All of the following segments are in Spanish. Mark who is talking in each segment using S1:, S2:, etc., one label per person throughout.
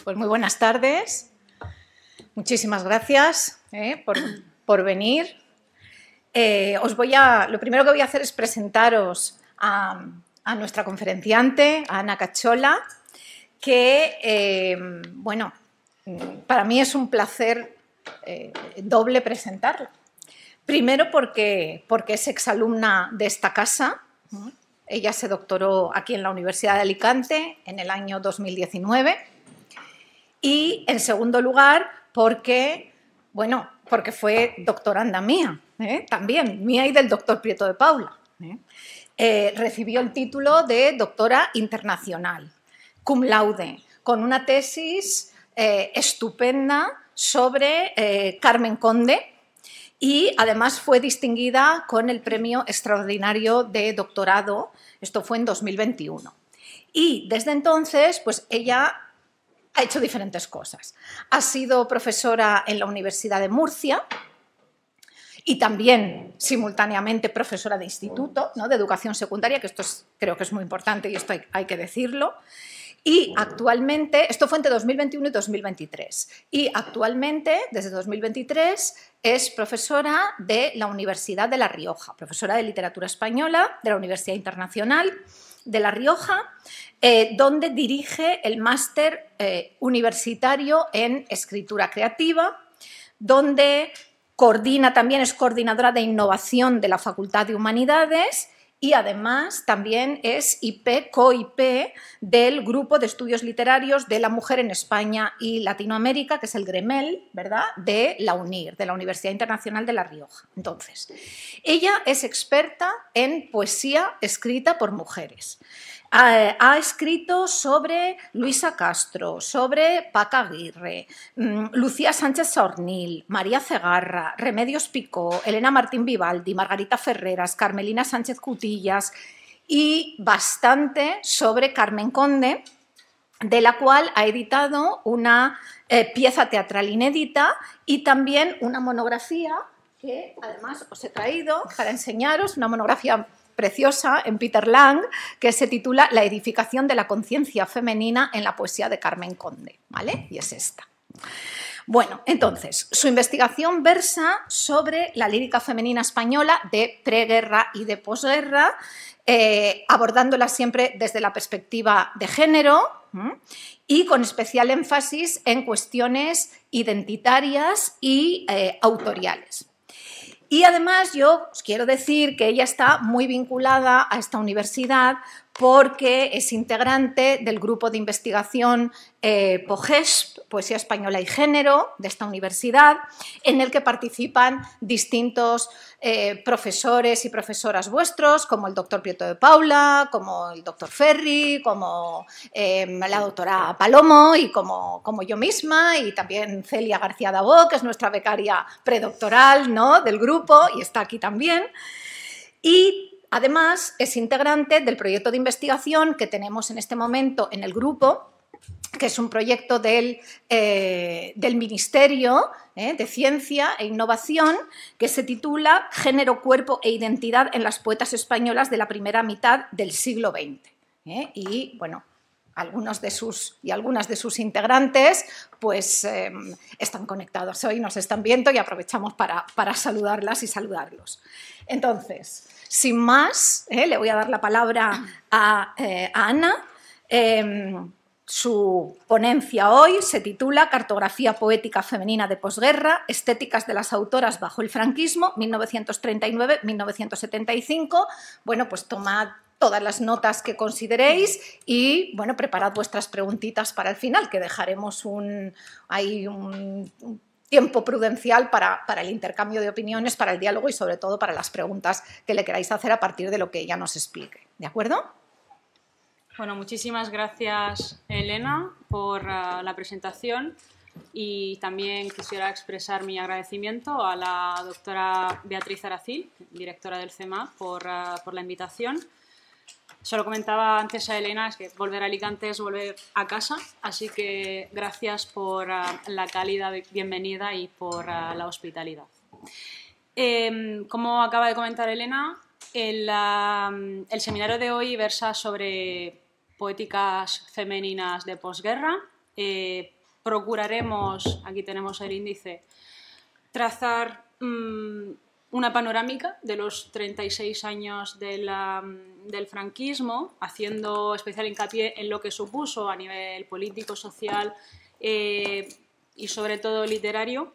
S1: Pues muy buenas tardes. Muchísimas gracias por venir. Lo primero que voy a hacer es presentaros a nuestra conferenciante, a Ana Cachola, que, bueno, para mí es un placer doble presentarla. Primero porque es exalumna de esta casa. Ella se doctoró aquí en la Universidad de Alicante en el año 2019. Y, en segundo lugar, porque fue doctoranda mía, también, mía y del doctor Prieto de Paula. Recibió el título de doctora internacional, cum laude, con una tesis estupenda sobre Carmen Conde, y además fue distinguida con el premio extraordinario de doctorado. Esto fue en 2021. Y desde entonces, pues ella ha hecho diferentes cosas. Ha sido profesora en la Universidad de Murcia y también simultáneamente profesora de instituto, ¿no?, de educación secundaria, que creo que es muy importante y esto hay que decirlo. Y actualmente, esto fue entre 2021 y 2023, y actualmente, desde 2023, es profesora de la Universidad de La Rioja, profesora de literatura española de la Universidad Internacional de La Rioja, donde dirige el máster universitario en escritura creativa, donde también es coordinadora de innovación de la Facultad de Humanidades y además también es co-IP del Grupo de Estudios Literarios de la Mujer en España y Latinoamérica, que es el GREMEL, ¿verdad?, de la UNIR, de la Universidad Internacional de La Rioja. Entonces, ella es experta en poesía escrita por mujeres. Ha escrito sobre Luisa Castro, sobre Paca Aguirre, Lucía Sánchez Saornil, María Cegarra, Remedios Picó, Elena Martín Vivaldi, Margarita Ferreras, Carmelina Sánchez Cutillas y bastante sobre Carmen Conde, de la cual ha editado una pieza teatral inédita y también una monografía que además os he traído para enseñaros, una monografía preciosa en Peter Lang, que se titula La edificación de la conciencia femenina en la poesía de Carmen Conde, ¿vale? Y es esta. Bueno, entonces, su investigación versa sobre la lírica femenina española de preguerra y de posguerra, abordándola siempre desde la perspectiva de género y con especial énfasis en cuestiones identitarias y autoriales. Y además yo os quiero decir que ella está muy vinculada a esta universidad porque es integrante del grupo de investigación POGESP, Poesía Española y Género, de esta universidad, en el que participan distintos profesores y profesoras vuestros, como el doctor Prieto de Paula, como el doctor Ferri, como la doctora Palomo y como yo misma, y también Celia García Dabó, que es nuestra becaria predoctoral, ¿no?, del grupo, y está aquí también. Y además es integrante del proyecto de investigación que tenemos en este momento en el grupo, que es un proyecto del Ministerio de Ciencia e Innovación, que se titula Género, Cuerpo e Identidad en las poetas españolas de la primera mitad del siglo XX. Y, bueno, algunas de sus integrantes pues, están conectados hoy, nos están viendo y aprovechamos para saludarlas y saludarlos. Entonces, sin más, le voy a dar la palabra a Ana. Su ponencia hoy se titula Cartografía poética femenina de posguerra, estéticas de las autoras bajo el franquismo, 1939-1975. Bueno, pues tomad todas las notas que consideréis y, bueno, preparad vuestras preguntitas para el final, que dejaremos un tiempo prudencial para el intercambio de opiniones, para el diálogo y, sobre todo, para las preguntas que le queráis hacer a partir de lo que ella nos explique. ¿De acuerdo?
S2: Bueno, muchísimas gracias, Elena, por la presentación, y también quisiera expresar mi agradecimiento a la doctora Beatriz Aracil, directora del CEMAC, por la invitación. Se lo comentaba antes a Elena, es que volver a Alicante es volver a casa, así que gracias por la cálida bienvenida y por la hospitalidad. Como acaba de comentar Elena, el seminario de hoy versa sobre poéticas femeninas de posguerra procuraremos, aquí tenemos el índice, trazar una panorámica de los 36 años del franquismo, haciendo especial hincapié en lo que supuso a nivel político, social y sobre todo literario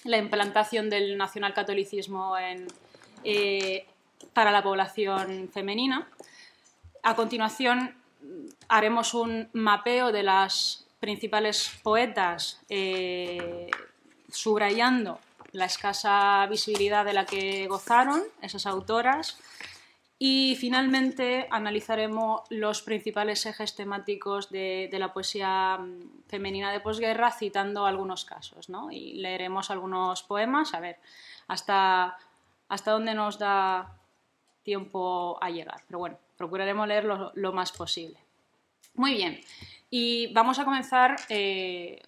S2: la implantación del nacionalcatolicismo para la población femenina. A continuación haremos un mapeo de las principales poetas, subrayando la escasa visibilidad de la que gozaron esas autoras, y finalmente analizaremos los principales ejes temáticos de la poesía femenina de posguerra, citando algunos casos, ¿no? Y leeremos algunos poemas, a ver hasta dónde nos da tiempo a llegar, pero bueno, procuraremos leer lo más posible. Muy bien, y vamos a comenzar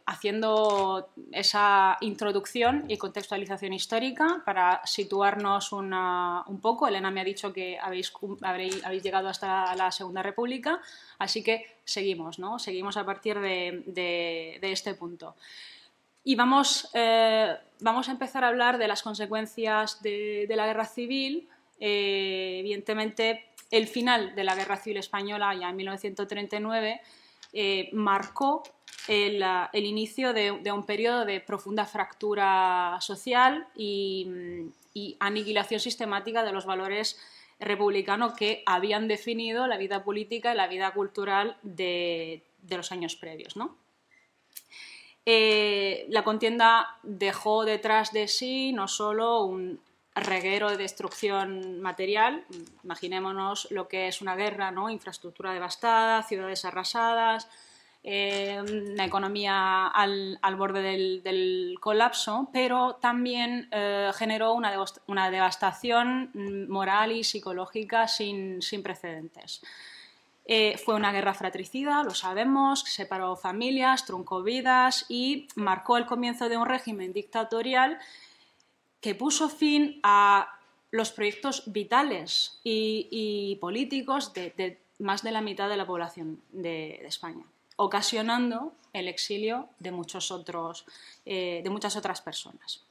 S2: haciendo esa introducción y contextualización histórica para situarnos un poco. Elena me ha dicho que habéis llegado hasta la Segunda República, así que seguimos, ¿no? Seguimos a partir de este punto. Y vamos a empezar a hablar de las consecuencias de la Guerra Civil. Evidentemente, el final de la Guerra Civil Española, ya en 1939, marcó el inicio de un periodo de profunda fractura social y aniquilación sistemática de los valores republicanos que habían definido la vida política y la vida cultural de los años previos, ¿no? La contienda dejó detrás de sí no solo un reguero de destrucción material, imaginémonos lo que es una guerra, ¿no? Infraestructura devastada, ciudades arrasadas, una economía al borde del colapso, pero también generó una devastación moral y psicológica sin precedentes. Fue una guerra fratricida, lo sabemos, separó familias, truncó vidas y marcó el comienzo de un régimen dictatorial que puso fin a los proyectos vitales y políticos de más de la mitad de la población de España, ocasionando el exilio de muchas otras personas.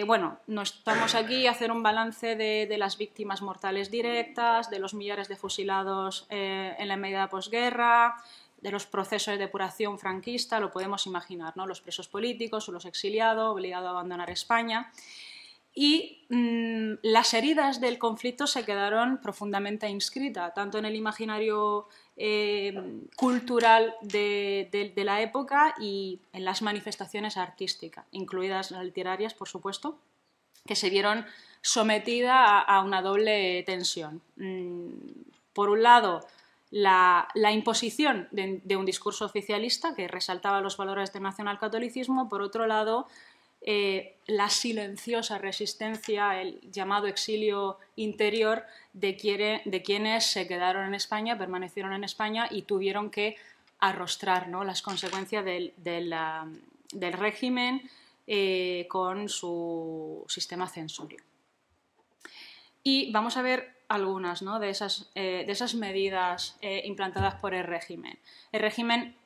S2: Bueno, no estamos aquí a hacer un balance de las víctimas mortales directas, de los millares de fusilados en la inmediata posguerra, de los procesos de depuración franquista, lo podemos imaginar, ¿no? Los presos políticos o los exiliados, obligados a abandonar España. Y las heridas del conflicto se quedaron profundamente inscritas, tanto en el imaginario cultural de la época y en las manifestaciones artísticas, incluidas las literarias, por supuesto, que se vieron sometidas a una doble tensión. Por un lado, la imposición de un discurso oficialista que resaltaba los valores del nacionalcatolicismo, por otro lado, la silenciosa resistencia, el llamado exilio interior de quienes se quedaron en España, permanecieron en España y tuvieron que arrostrar, ¿no?, las consecuencias del régimen con su sistema censorio. Y vamos a ver algunas, ¿no?, de esas medidas implantadas por el régimen. El régimen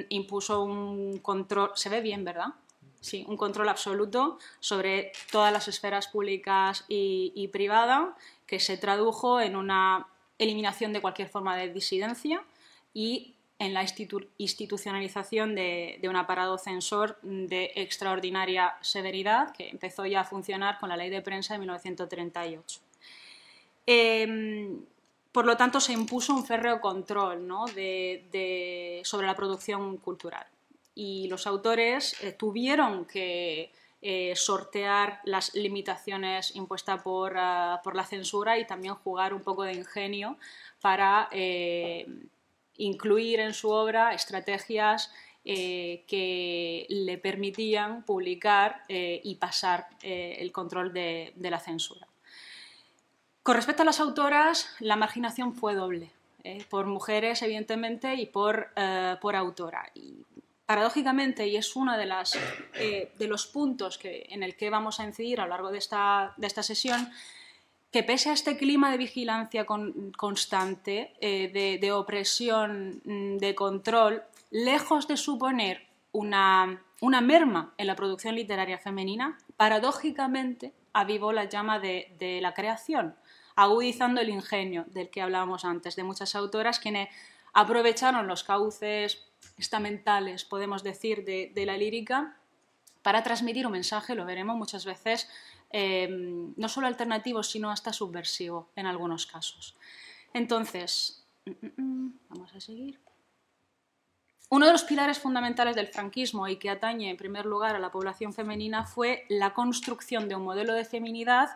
S2: impuso un control, se ve bien, ¿verdad? Sí, un control absoluto sobre todas las esferas públicas y privadas, que se tradujo en una eliminación de cualquier forma de disidencia y en la institucionalización de un aparato censor de extraordinaria severidad, que empezó ya a funcionar con la Ley de Prensa de 1938. Por lo tanto, se impuso un férreo control, ¿no?, sobre la producción cultural. Y los autores tuvieron que sortear las limitaciones impuestas por la censura y también jugar un poco de ingenio para incluir en su obra estrategias que le permitían publicar y pasar el control de la censura. Con respecto a las autoras, la marginación fue doble, por mujeres, evidentemente, y por autora. Y, paradójicamente, y es uno de los puntos en el que vamos a incidir a lo largo de esta sesión, que pese a este clima de vigilancia constante, de opresión, de control, lejos de suponer una merma en la producción literaria femenina, paradójicamente avivó la llama de la creación, agudizando el ingenio del que hablábamos antes, de muchas autoras quienes aprovecharon los cauces estamentales, podemos decir, de la lírica para transmitir un mensaje, lo veremos muchas veces, no solo alternativo, sino hasta subversivo en algunos casos. Entonces, vamos a seguir. Uno de los pilares fundamentales del franquismo y que atañe en primer lugar a la población femenina fue la construcción de un modelo de feminidad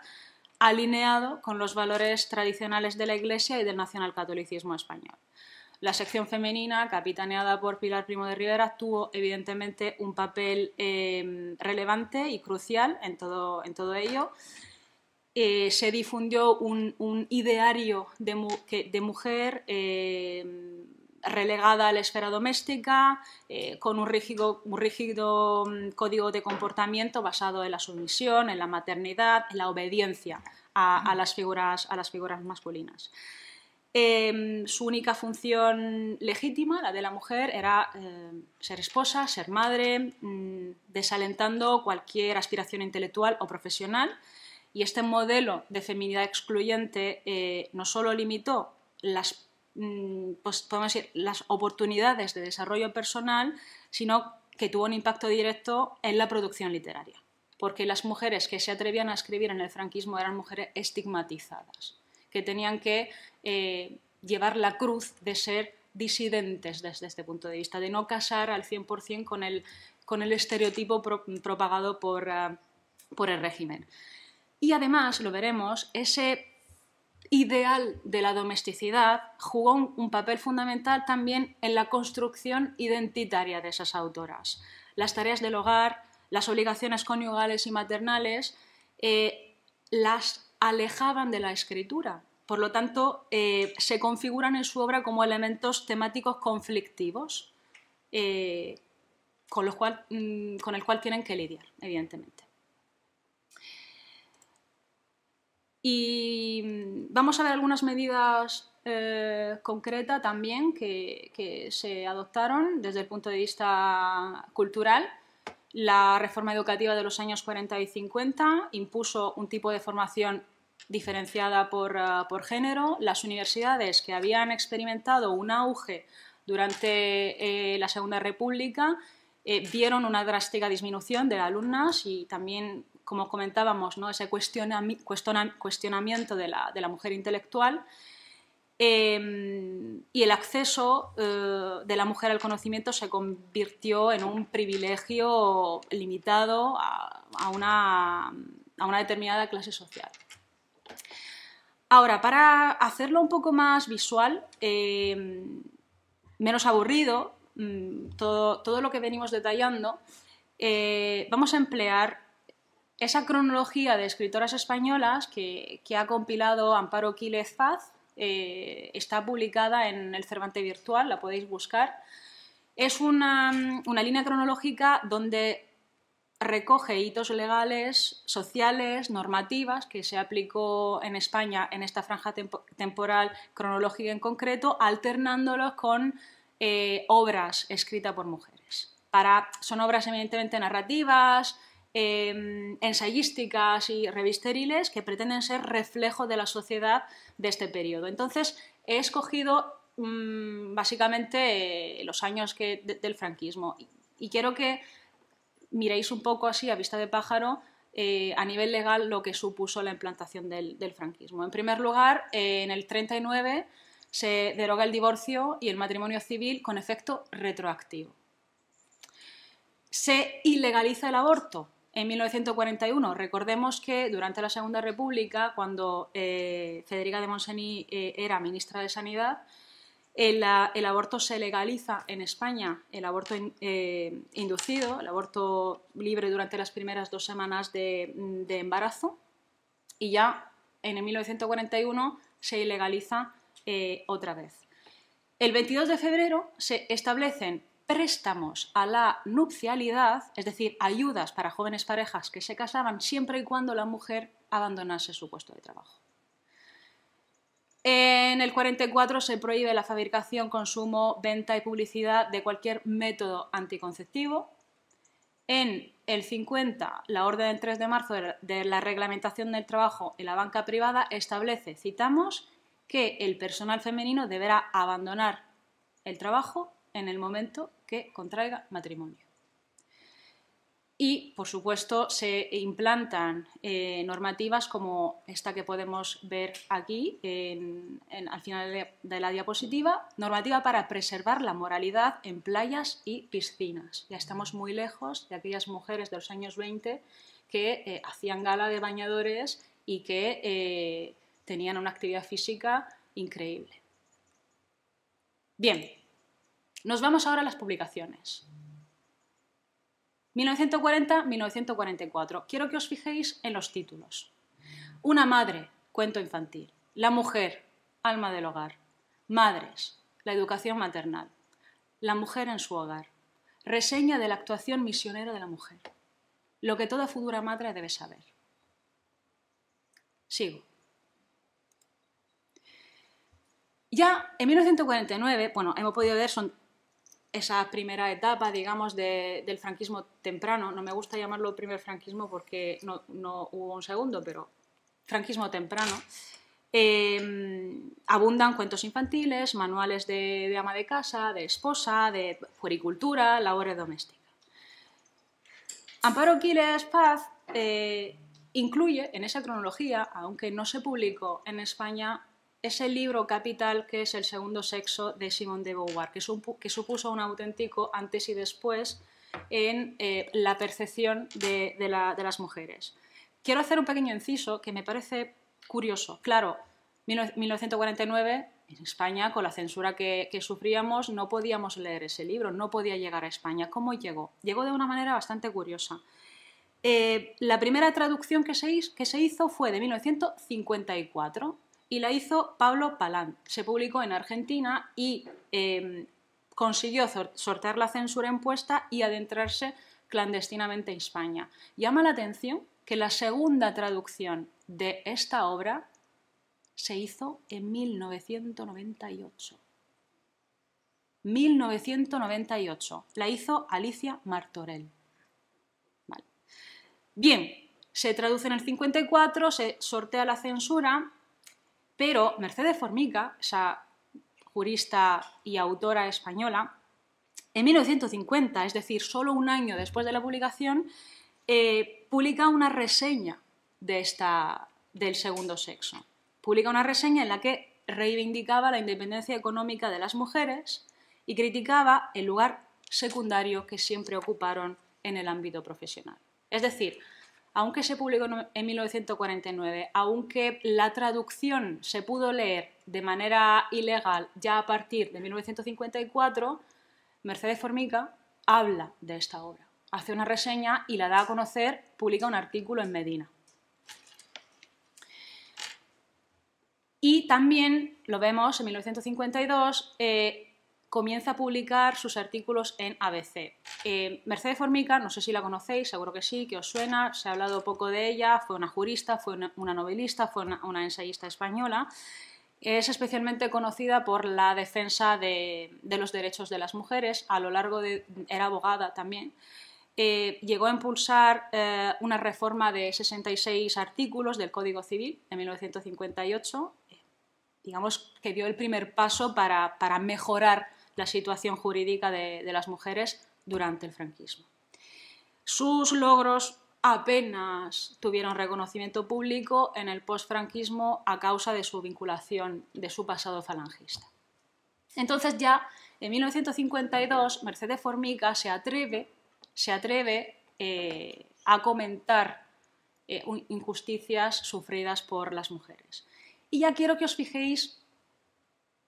S2: alineado con los valores tradicionales de la Iglesia y del nacionalcatolicismo español. La sección femenina, capitaneada por Pilar Primo de Rivera, tuvo evidentemente un papel relevante y crucial en todo ello. Se difundió un ideario de mujer relegada a la esfera doméstica, con un rígido código de comportamiento basado en la sumisión, en la maternidad, en la obediencia a las figuras masculinas. Su única función legítima, la de la mujer, era ser esposa, ser madre, desalentando cualquier aspiración intelectual o profesional. Y este modelo de feminidad excluyente no solo limitó podemos decir, las oportunidades de desarrollo personal, sino que tuvo un impacto directo en la producción literaria, porque las mujeres que se atrevían a escribir en el franquismo eran mujeres estigmatizadas, que tenían que llevar la cruz de ser disidentes desde este punto de vista, de no casar al 100% con el estereotipo propagado por el régimen. Y además, lo veremos, ese ideal de la domesticidad jugó un papel fundamental también en la construcción identitaria de esas autoras. Las tareas del hogar, las obligaciones conyugales y maternales las alejaban de la escritura. Por lo tanto, se configuran en su obra como elementos temáticos conflictivos con el cual tienen que lidiar, evidentemente. Y vamos a ver algunas medidas concretas también que se adoptaron desde el punto de vista cultural. La reforma educativa de los años 40 y 50 impuso un tipo de formación diferenciada por género. Las universidades que habían experimentado un auge durante la Segunda República vieron una drástica disminución de alumnas y también, como comentábamos, ¿no?, ese cuestionamiento de la mujer intelectual y el acceso de la mujer al conocimiento se convirtió en un privilegio limitado a una determinada clase social. Ahora, para hacerlo un poco más visual, menos aburrido, todo lo que venimos detallando, vamos a emplear esa cronología de escritoras españolas que ha compilado Amparo Quílez Paz. Está publicada en el Cervantes Virtual, la podéis buscar. Es una línea cronológica donde recoge hitos legales, sociales, normativas que se aplicó en España en esta franja temporal cronológica en concreto, alternándolos con obras escritas por mujeres. Son obras evidentemente narrativas, ensayísticas y revisteriles que pretenden ser reflejo de la sociedad de este periodo. Entonces, he escogido básicamente los años del franquismo y quiero que miréis un poco así a vista de pájaro a nivel legal lo que supuso la implantación del franquismo. En primer lugar, en el 39 se deroga el divorcio y el matrimonio civil con efecto retroactivo. Se ilegaliza el aborto. En 1941, recordemos que durante la Segunda República, cuando Federica de Montseny era ministra de Sanidad, el aborto se legaliza en España, el aborto inducido, el aborto libre durante las primeras 2 semanas de embarazo, y ya en 1941 se ilegaliza otra vez. El 22 de febrero se establecen préstamos a la nupcialidad, es decir, ayudas para jóvenes parejas que se casaban siempre y cuando la mujer abandonase su puesto de trabajo. En el 44 se prohíbe la fabricación, consumo, venta y publicidad de cualquier método anticonceptivo. En el 50, la orden del 3 de marzo de la reglamentación del trabajo en la banca privada establece, citamos, que el personal femenino deberá abandonar el trabajo en el momento que contraiga matrimonio. Y, por supuesto, se implantan normativas como esta que podemos ver aquí al final de la diapositiva, normativa para preservar la moralidad en playas y piscinas. Ya estamos muy lejos de aquellas mujeres de los años 20 que hacían gala de bañadores y que tenían una actividad física increíble. Bien, nos vamos ahora a las publicaciones. 1940-1944. Quiero que os fijéis en los títulos. Una madre, cuento infantil. La mujer, alma del hogar. Madres, la educación maternal. La mujer en su hogar. Reseña de la actuación misionera de la mujer. Lo que toda futura madre debe saber. Sigo. Ya en 1949, bueno, hemos podido ver, son esa primera etapa, digamos, del franquismo temprano. No me gusta llamarlo primer franquismo porque no hubo un segundo, pero franquismo temprano. Abundan cuentos infantiles, manuales de ama de casa, de esposa, de puericultura, labores domésticas. Amparo Quiles Paz incluye en esa cronología, aunque no se publicó en España, ese libro capital que es El segundo sexo de Simone de Beauvoir, que supuso un auténtico antes y después en la percepción de las mujeres. Quiero hacer un pequeño inciso que me parece curioso. Claro, 1949, en España, con la censura que sufríamos, no podíamos leer ese libro, no podía llegar a España. ¿Cómo llegó? Llegó de una manera bastante curiosa. La primera traducción que se hizo fue de 1954, y la hizo Pablo Palant. Se publicó en Argentina y consiguió sortear la censura impuesta y adentrarse clandestinamente en España. Llama la atención que la segunda traducción de esta obra se hizo en 1998. 1998. La hizo Alicia Martorell. Vale. Bien, se traduce en el 54, se sortea la censura. Pero Mercedes Formica, esa jurista y autora española, en 1950, es decir, solo un año después de la publicación, publica una reseña del segundo sexo. Publica una reseña en la que reivindicaba la independencia económica de las mujeres y criticaba el lugar secundario que siempre ocuparon en el ámbito profesional. Es decir, aunque se publicó en 1949, aunque la traducción se pudo leer de manera ilegal ya a partir de 1954, Mercedes Formica habla de esta obra, hace una reseña y la da a conocer, publica un artículo en Medina. Y también lo vemos en 1952, comienza a publicar sus artículos en ABC. Mercedes Formica, no sé si la conocéis, seguro que sí, que os suena, se ha hablado poco de ella, fue una jurista, fue una novelista, fue una ensayista española. Es especialmente conocida por la defensa de los derechos de las mujeres, era abogada también. Llegó a impulsar una reforma de 66 artículos del Código Civil en 1958, digamos que dio el primer paso para mejorar la situación jurídica de las mujeres durante el franquismo. Sus logros apenas tuvieron reconocimiento público en el postfranquismo a causa de su vinculación, de su pasado falangista. Entonces ya en 1952 Mercedes Formica se atreve a comentar injusticias sufridas por las mujeres. Y ya quiero que os fijéis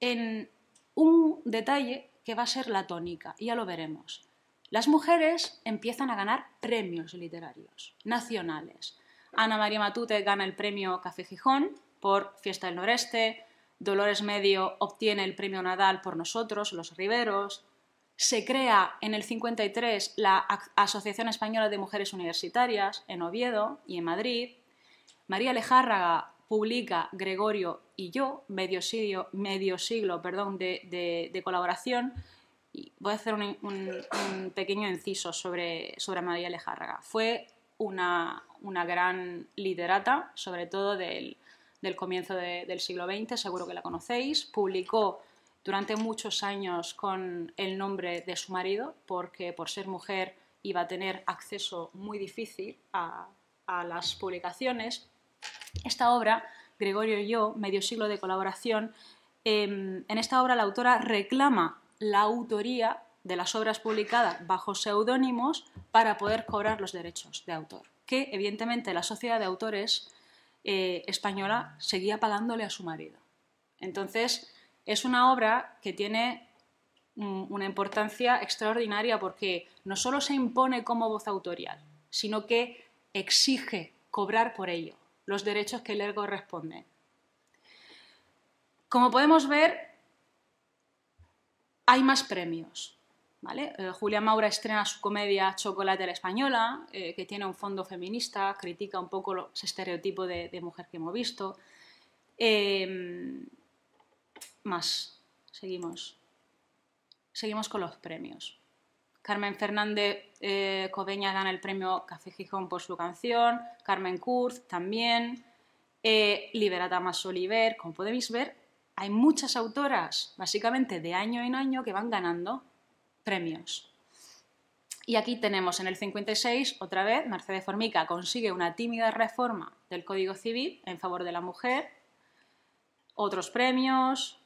S2: en un detalle que va a ser la tónica, y ya lo veremos. Las mujeres empiezan a ganar premios literarios nacionales. Ana María Matute gana el premio Café Gijón por Fiesta del Noreste, Dolores Medio obtiene el premio Nadal por Nosotros, Los Riveros, se crea en el 53 la Asociación Española de Mujeres Universitarias en Oviedo y en Madrid, María Lejárraga publica Gregorio y yo, medio siglo de colaboración. Y voy a hacer un pequeño inciso sobre María Lejárraga. Fue una gran literata, sobre todo del comienzo del siglo XX, seguro que la conocéis. Publicó durante muchos años con el nombre de su marido, porque por ser mujer iba a tener acceso muy difícil a las publicaciones. Esta obra, Gregorio y yo, medio siglo de colaboración, en esta obra la autora reclama la autoría de las obras publicadas bajo seudónimos para poder cobrar los derechos de autor, que evidentemente la Sociedad de Autores española seguía pagándole a su marido. Entonces, es una obra que tiene una importancia extraordinaria porque no solo se impone como voz autorial, sino que exige cobrar por ello los derechos que le corresponden. Como podemos ver, hay más premios, ¿vale? Julia Maura estrena su comedia Chocolate a la española, que tiene un fondo feminista, critica un poco ese estereotipo de mujer que hemos visto. Seguimos con los premios. Carmen Fernández Cobeña gana el premio Café Gijón por su canción, Carmen Kurz también, Liberata Mas Oliver. Como podéis ver, hay muchas autoras, básicamente de año en año, que van ganando premios. Y aquí tenemos en el 56, otra vez, Mercedes Formica consigue una tímida reforma del Código Civil en favor de la mujer. Otros premios.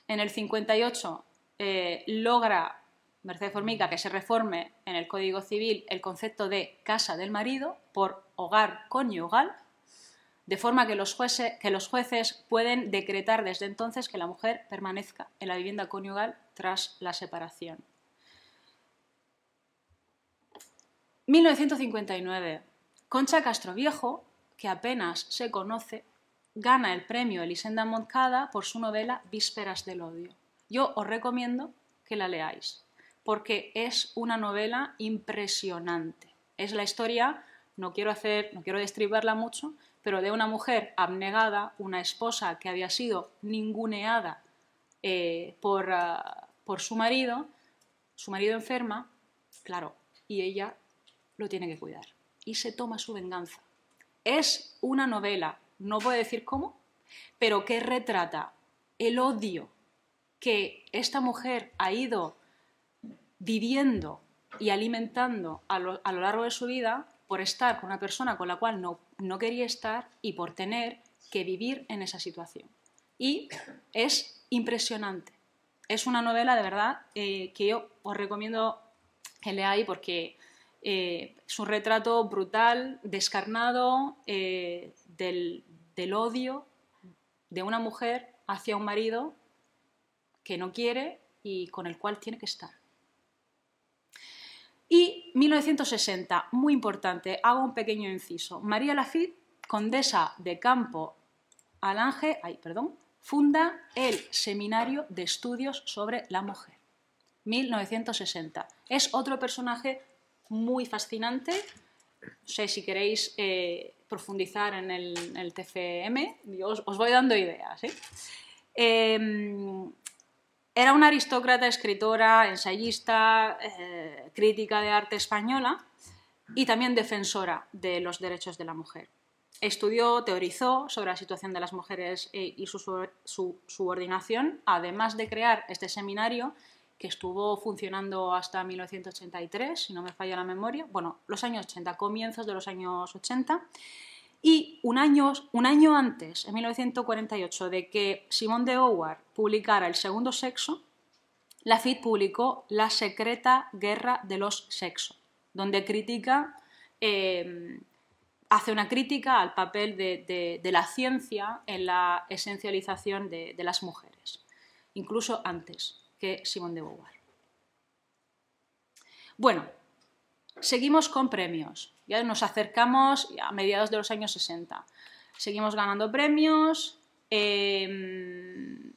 S2: En el 58 logra Mercedes Formica que se reforme en el Código Civil el concepto de casa del marido por hogar conyugal, de forma que los jueces pueden decretar desde entonces que la mujer permanezca en la vivienda conyugal tras la separación. 1959. Concha Castroviejo, que apenas se conoce, gana el premio Elisenda Moncada por su novela Vísperas del odio. Yo os recomiendo que la leáis, porque es una novela impresionante. Es la historia, no quiero destriparla mucho, pero de una mujer abnegada, una esposa que había sido ninguneada por su marido enferma, claro, y ella lo tiene que cuidar, y se toma su venganza. Es una novela, no puedo decir cómo, pero que retrata el odio que esta mujer ha ido viviendo y alimentando a lo largo de su vida por estar con una persona con la cual no quería estar y por tener que vivir en esa situación. Y es impresionante. Es una novela de verdad que yo os recomiendo que leáis porque es un retrato brutal, descarnado del odio de una mujer hacia un marido que no quiere y con el cual tiene que estar. Y 1960, muy importante, hago un pequeño inciso. María Lafitte, condesa de Campo Alange, funda el Seminario de Estudios sobre la Mujer. 1960. Es otro personaje muy fascinante. No sé si queréis profundizar en el TFM, os voy dando ideas. Era una aristócrata, escritora, ensayista, crítica de arte española y también defensora de los derechos de la mujer. Estudió, teorizó sobre la situación de las mujeres y su subordinación, además de crear este seminario que estuvo funcionando hasta 1983, si no me falla la memoria, bueno, los años 80, comienzos de los años 80, y un año antes, en 1948, de que Simone de Beauvoir publicara El segundo sexo, Lafitte publicó La secreta guerra de los sexos, donde hace una crítica al papel de la ciencia en la esencialización de las mujeres, incluso antes que Simone de Beauvoir. Bueno, seguimos con premios. Ya nos acercamos a mediados de los años 60. Seguimos ganando premios. En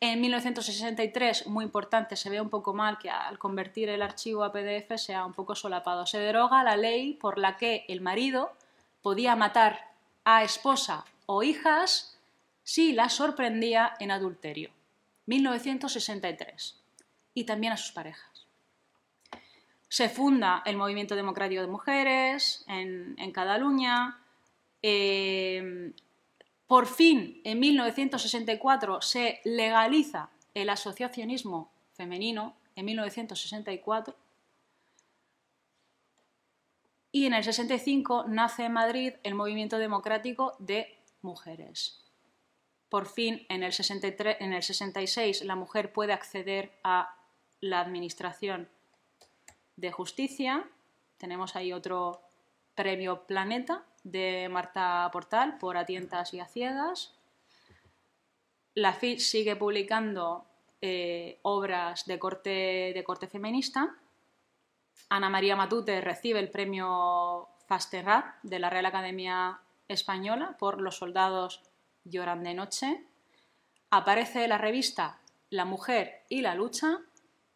S2: 1963, muy importante, se ve un poco mal que al convertir el archivo a PDF sea un poco solapado. Se deroga la ley por la que el marido podía matar a esposa o hijas si las sorprendía en adulterio. 1963. Y también a sus parejas. Se funda el Movimiento Democrático de Mujeres en Cataluña. Por fin, en 1964, se legaliza el asociacionismo femenino, en 1964. Y en el 65 nace en Madrid el Movimiento Democrático de Mujeres. Por fin, en el 66, la mujer puede acceder a la administración de justicia. Tenemos ahí otro premio Planeta de Marta Portal por A tientas y a ciegas. La FIT sigue publicando obras de corte feminista. Ana María Matute recibe el premio Fastenrath de la Real Academia Española por Los soldados lloran de noche. Aparece la revista La mujer y la lucha.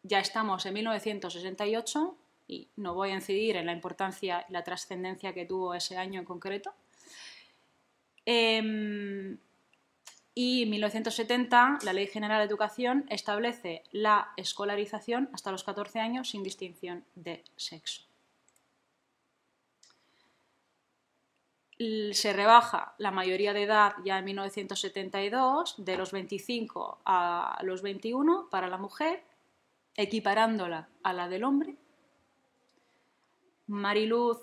S2: Ya estamos en 1968 y no voy a incidir en la importancia y la trascendencia que tuvo ese año en concreto. Y en 1970 la Ley General de Educación establece la escolarización hasta los 14 años sin distinción de sexo. Se rebaja la mayoría de edad ya en 1972, de los 25 a los 21 para la mujer, equiparándola a la del hombre. Mariluz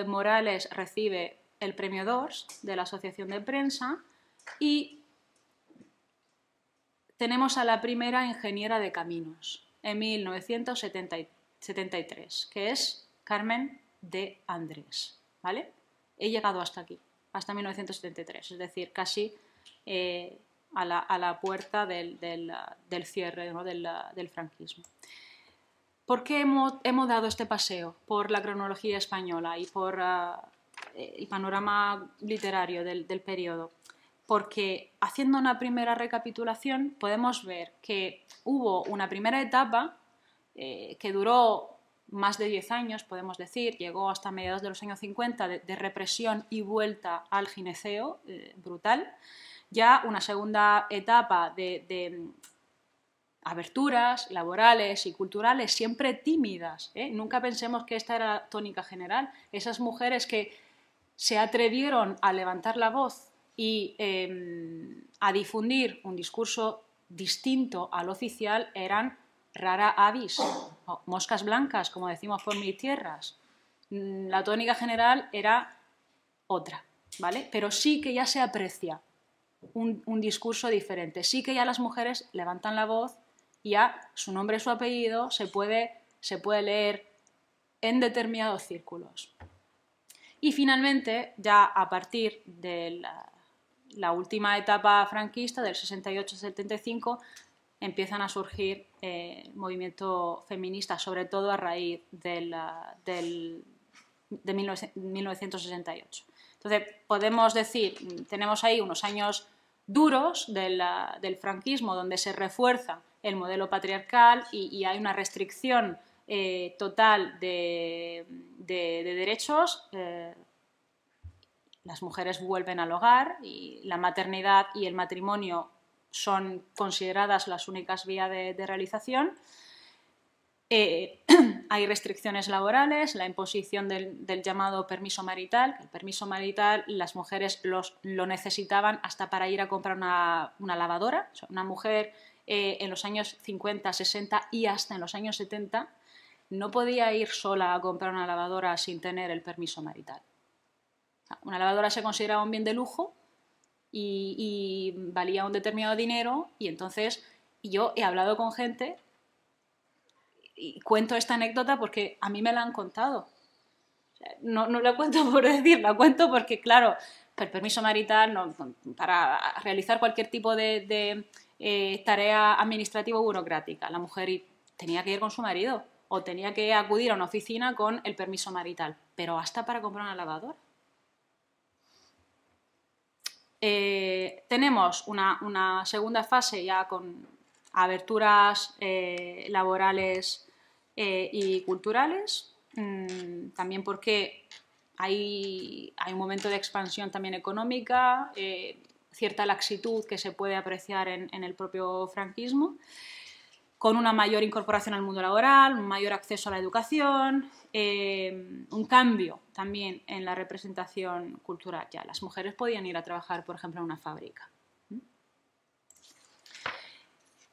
S2: Morales recibe el premio Dors de la Asociación de Prensa y tenemos a la primera ingeniera de caminos en 1973, que es Carmen de Andrés, ¿vale? He llegado hasta aquí, hasta 1973, es decir, casi a la puerta del cierre, ¿no? del franquismo. ¿Por qué hemos dado este paseo por la cronología española y por el panorama literario del periodo? Porque haciendo una primera recapitulación podemos ver que hubo una primera etapa que duró más de 10 años, podemos decir, llegó hasta mediados de los años 50 de represión y vuelta al gineceo brutal. Ya una segunda etapa de aberturas laborales y culturales, siempre tímidas, ¿eh? Nunca pensemos que esta era la tónica general. Esas mujeres que se atrevieron a levantar la voz y a difundir un discurso distinto al oficial eran rara avis, o moscas blancas, como decimos por mis tierras. La tónica general era otra, ¿vale? Pero sí que ya se aprecia un discurso diferente, sí que ya las mujeres levantan la voz y ya su nombre y su apellido se puede leer en determinados círculos. Y finalmente, ya a partir de la última etapa franquista, del 68-75, empiezan a surgir movimiento feminista, sobre todo a raíz de 1968. Entonces, podemos decir, tenemos ahí unos años duros del franquismo, donde se refuerza el modelo patriarcal y hay una restricción total de derechos. Las mujeres vuelven al hogar y la maternidad y el matrimonio son consideradas las únicas vías de realización. Hay restricciones laborales, la imposición del llamado permiso marital. El permiso marital las mujeres lo necesitaban hasta para ir a comprar una lavadora. O sea, una mujer en los años 50, 60 y hasta en los años 70 no podía ir sola a comprar una lavadora sin tener el permiso marital. O sea, una lavadora se consideraba un bien de lujo y valía un determinado dinero, y entonces yo he hablado con gente y cuento esta anécdota porque a mí me la han contado. O sea, no la cuento por decir, la cuento porque, claro, el permiso marital para realizar cualquier tipo de tarea administrativa o burocrática, la mujer tenía que ir con su marido o tenía que acudir a una oficina con el permiso marital, pero hasta para comprar una lavadora. Tenemos una segunda fase ya con aberturas laborales y culturales, también porque hay un momento de expansión también económica, cierta laxitud que se puede apreciar en el propio franquismo, con una mayor incorporación al mundo laboral, un mayor acceso a la educación, un cambio también en la representación cultural. Ya las mujeres podían ir a trabajar, por ejemplo, en una fábrica.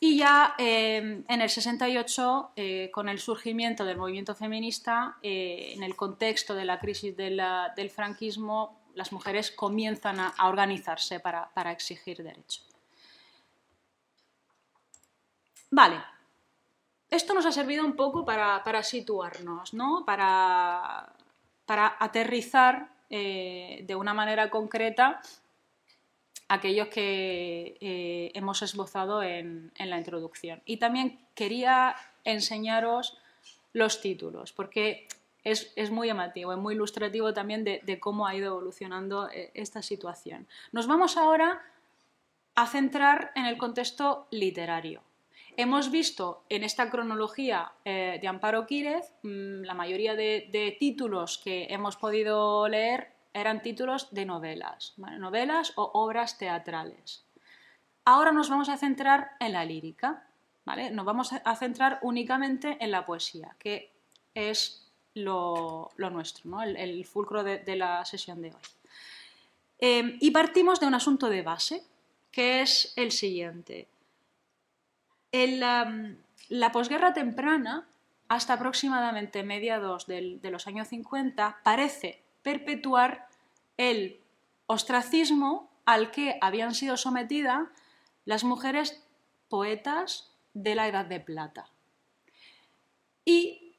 S2: Y ya en el 68, con el surgimiento del movimiento feminista, en el contexto de la crisis del franquismo, las mujeres comienzan a organizarse para exigir derechos. Vale, esto nos ha servido un poco para situarnos, ¿no? Para aterrizar de una manera concreta aquellos que hemos esbozado en la introducción. Y también quería enseñaros los títulos, porque es muy llamativo, es muy ilustrativo también de cómo ha ido evolucionando esta situación. Nos vamos ahora a centrar en el contexto literario. Hemos visto en esta cronología de Amparo Quírez, la mayoría de títulos que hemos podido leer eran títulos de novelas, ¿vale? Novelas o obras teatrales. Ahora nos vamos a centrar en la lírica, ¿vale? Nos vamos a centrar únicamente en la poesía, que es lo nuestro, ¿no? El fulcro de la sesión de hoy. Y partimos de un asunto de base, que es el siguiente. La posguerra temprana, hasta aproximadamente mediados de los años 50, parece perpetuar el ostracismo al que habían sido sometidas las mujeres poetas de la Edad de Plata. Y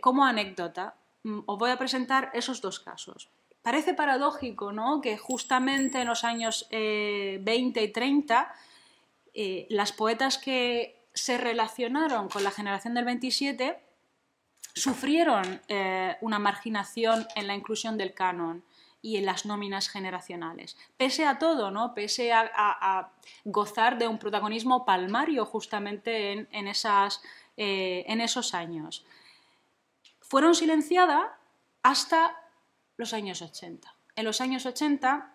S2: como anécdota, os voy a presentar esos dos casos. Parece paradójico, ¿no?, que justamente en los años 20 y 30 las poetas que se relacionaron con la generación del 27 sufrieron una marginación en la inclusión del canon y en las nóminas generacionales. Pese a todo, ¿no?, pese a gozar de un protagonismo palmario justamente en esos años. Fueron silenciadas hasta los años 80. En los años 80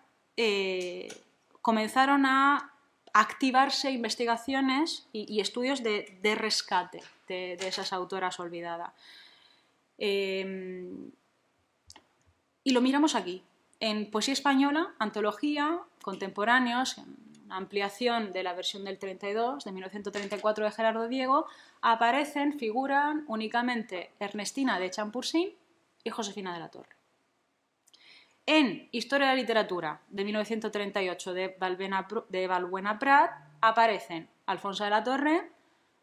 S2: comenzaron a activarse investigaciones y estudios de rescate de esas autoras olvidadas. Y lo miramos aquí. En Poesía Española, Antología, Contemporáneos, ampliación de la versión del 32, de 1934 de Gerardo Diego, figuran únicamente Ernestina de Champursin y Josefina de la Torre. En Historia de la Literatura, de 1938, de Balbuena Prat, aparecen Alfonso de la Torre,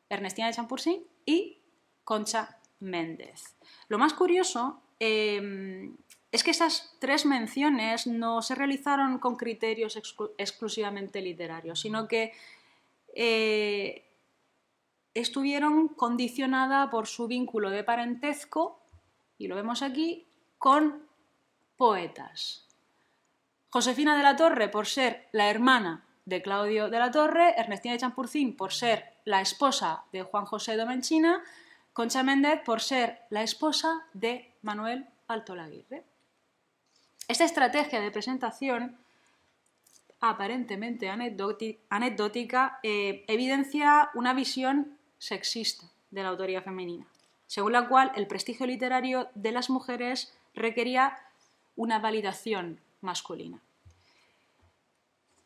S2: Ernestina de Champursin y Concha Méndez. Lo más curioso es que esas tres menciones no se realizaron con criterios exclusivamente literarios, sino que estuvieron condicionadas por su vínculo de parentesco, y lo vemos aquí, con poetas. Josefina de la Torre por ser la hermana de Claudio de la Torre, Ernestina de Champursin por ser la esposa de Juan José Domenchina, Concha Méndez por ser la esposa de Manuel Altolaguirre. Esta estrategia de presentación, aparentemente anecdótica, evidencia una visión sexista de la autoría femenina, según la cual el prestigio literario de las mujeres requería una validación masculina.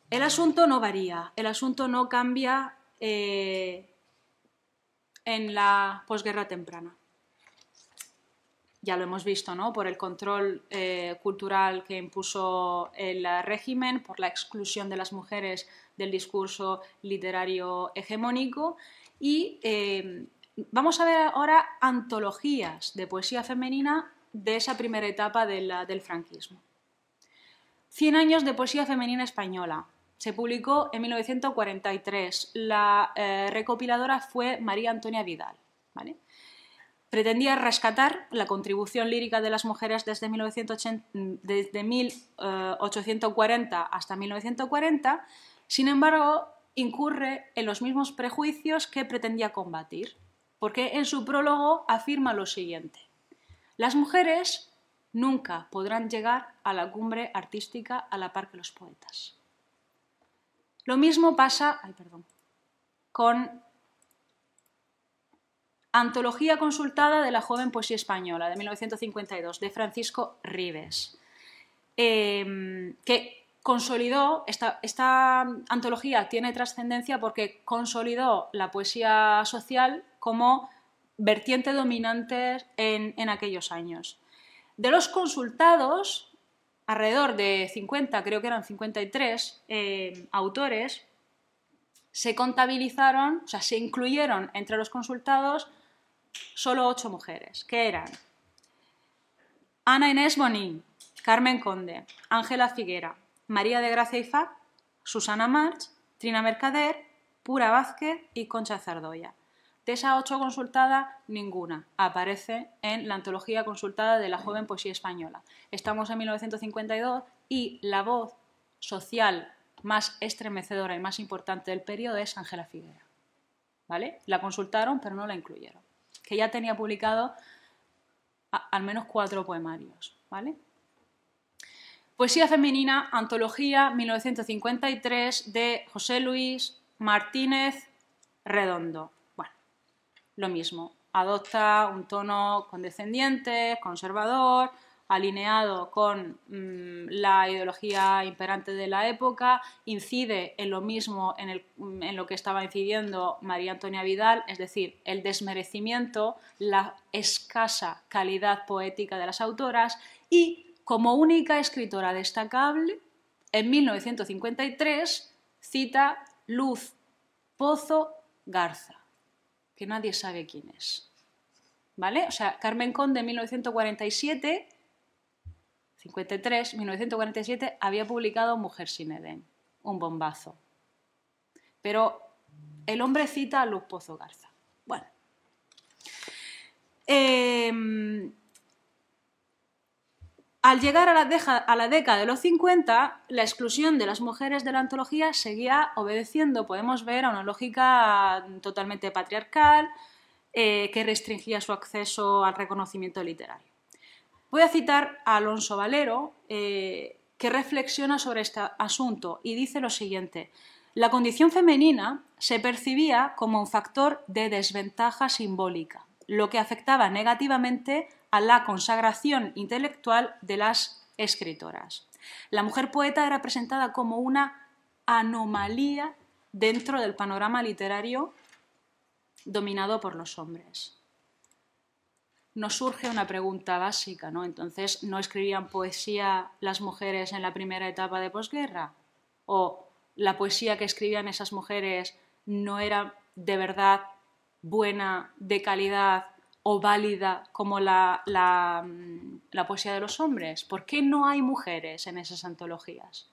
S2: El asunto no varía, el asunto no cambia en la posguerra temprana. Ya lo hemos visto, ¿no?, por el control cultural que impuso el régimen, por la exclusión de las mujeres del discurso literario hegemónico. Y vamos a ver ahora antologías de poesía femenina de esa primera etapa del franquismo. 100 años de poesía femenina española. Se publicó en 1943. La recopiladora fue María Antonia Vidal, ¿vale? Pretendía rescatar la contribución lírica de las mujeres desde 1840 hasta 1940, sin embargo, incurre en los mismos prejuicios que pretendía combatir, porque en su prólogo afirma lo siguiente: las mujeres nunca podrán llegar a la cumbre artística a la par que los poetas. Lo mismo pasa con Antología consultada de la joven poesía española, de 1952, de Francisco Ribes, que consolidó, esta antología tiene trascendencia porque consolidó la poesía social como vertiente dominante en aquellos años. De los consultados, alrededor de 50, creo que eran 53 autores, se contabilizaron, o sea, se incluyeron entre los consultados solo 8 mujeres, que eran Ana Inés Bonín, Carmen Conde, Ángela Figuera, María de Gracia Ifá, Susana March, Trina Mercader, Pura Vázquez y Concha Zardoya. De esas 8 consultadas, ninguna aparece en la antología consultada de la joven poesía española. Estamos en 1952 y la voz social más estremecedora y más importante del periodo es Ángela Figuera. ¿Vale? La consultaron, pero no la incluyeron. Que ya tenía publicado al menos 4 poemarios. ¿Vale? Poesía femenina, antología 1953 de José Luis Martínez Redondo. Bueno, lo mismo, adopta un tono condescendiente, conservador, alineado con la ideología imperante de la época, incide en lo mismo en lo que estaba incidiendo María Antonia Vidal, es decir, el desmerecimiento, la escasa calidad poética de las autoras y, como única escritora destacable, en 1953 cita Luz Pozo Garza, que nadie sabe quién es. ¿Vale? O sea, Carmen Conde, 1947, 1947, había publicado Mujer sin Edén, un bombazo. Pero el hombre cita a Luz Pozo Garza. Bueno. Al llegar a la década de los 50, la exclusión de las mujeres de la antología seguía obedeciendo, podemos ver, a una lógica totalmente patriarcal que restringía su acceso al reconocimiento literario. Voy a citar a Alonso Valero, que reflexiona sobre este asunto y dice lo siguiente: la condición femenina se percibía como un factor de desventaja simbólica, lo que afectaba negativamente a la consagración intelectual de las escritoras. La mujer poeta era presentada como una anomalía dentro del panorama literario dominado por los hombres. Nos surge una pregunta básica, ¿no? Entonces, ¿no escribían poesía las mujeres en la primera etapa de posguerra? ¿O la poesía que escribían esas mujeres no era de verdad buena, de calidad o válida como la poesía de los hombres? ¿Por qué no hay mujeres en esas antologías?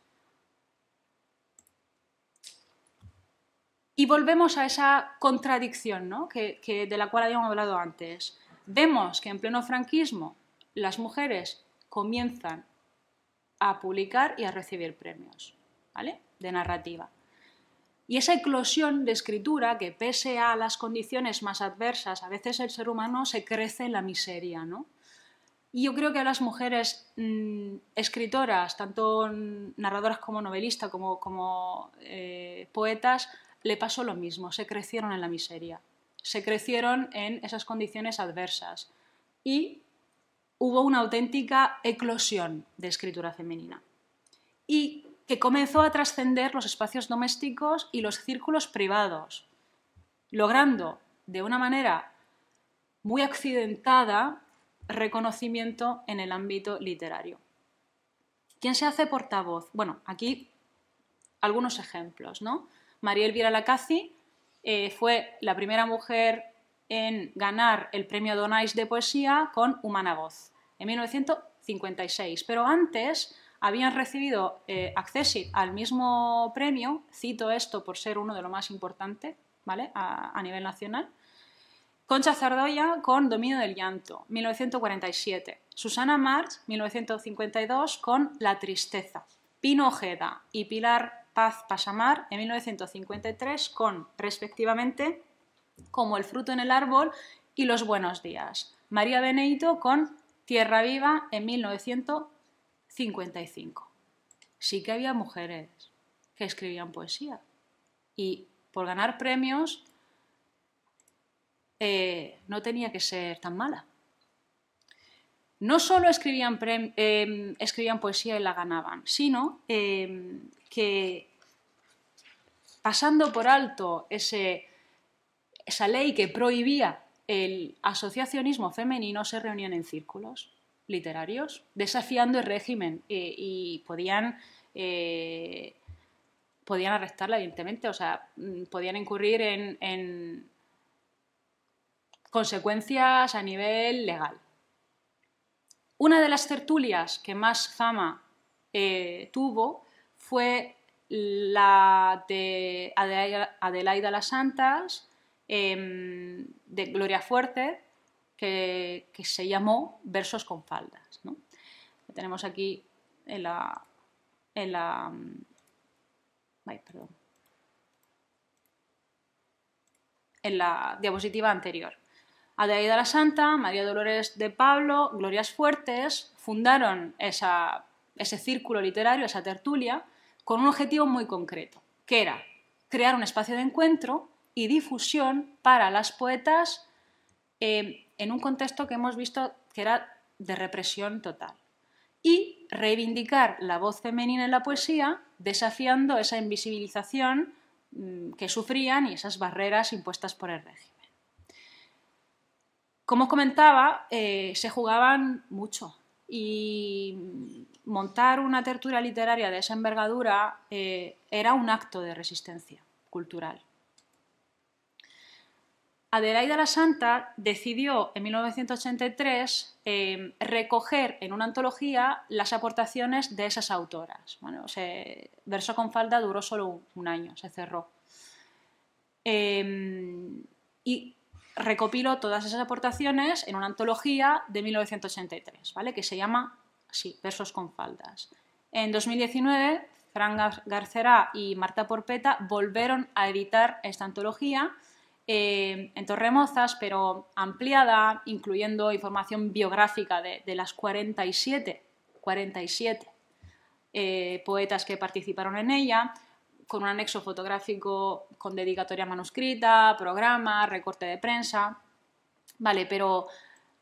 S2: Y volvemos a esa contradicción, ¿no? de la cual habíamos hablado antes. Vemos que en pleno franquismo las mujeres comienzan a publicar y a recibir premios, ¿vale?, de narrativa. Y esa eclosión de escritura, que pese a las condiciones más adversas, a veces el ser humano se crece en la miseria, ¿no? Y yo creo que a las mujeres escritoras, tanto narradoras como novelistas, como poetas, le pasó lo mismo, se crecieron en la miseria. Se crecieron en esas condiciones adversas y hubo una auténtica eclosión de escritura femenina y que comenzó a trascender los espacios domésticos y los círculos privados, logrando de una manera muy accidentada reconocimiento en el ámbito literario. ¿Quién se hace portavoz? Bueno, aquí algunos ejemplos, ¿no? María Elvira Lacaci fue la primera mujer en ganar el premio Donais de poesía con Humana Voz, en 1956. Pero antes habían recibido accésit al mismo premio, cito esto por ser uno de los más importantes, ¿vale?, a nivel nacional, Concha Zardoya con Dominio del llanto, 1947. Susana March, 1952, con La tristeza. Pino Ojeda y Pilar Paz Pasamar, en 1953, con, respectivamente, Como el fruto en el árbol y Los buenos días. María Beneyto con Tierra Viva en 1955. Sí que había mujeres que escribían poesía y por ganar premios no tenía que ser tan mala. No solo escribían poesía y la ganaban, sino que pasando por alto esa ley que prohibía el asociacionismo femenino, se reunían en círculos literarios, desafiando el régimen y podían arrestarla, evidentemente, o sea, podían incurrir en consecuencias a nivel legal. Una de las tertulias que más fama tuvo fue la de Adelaida Las Santas, de Gloria Fuerte, que se llamó Versos con faldas, ¿no? Lo tenemos aquí en la diapositiva anterior. Adelaida la Santa, María Dolores de Pablo, Glorias Fuertes fundaron ese círculo literario, esa tertulia, con un objetivo muy concreto, que era crear un espacio de encuentro y difusión para las poetas en un contexto que hemos visto que era de represión total, y reivindicar la voz femenina en la poesía, desafiando esa invisibilización que sufrían y esas barreras impuestas por el régimen. Como comentaba, se jugaban mucho y montar una tertulia literaria de esa envergadura era un acto de resistencia cultural. Adelaida la Santa decidió en 1983 recoger en una antología las aportaciones de esas autoras. Bueno, Verso con falda duró solo un año, se cerró. Y recopiló todas esas aportaciones en una antología de 1983, ¿vale? Que se llama así, Versos con faldas. En 2019, Fran Garcerá y Marta Porpeta volvieron a editar esta antología en Torremozas, pero ampliada, incluyendo información biográfica de las 47 poetas que participaron en ella, con un anexo fotográfico con dedicatoria manuscrita, programa, recorte de prensa. Vale, pero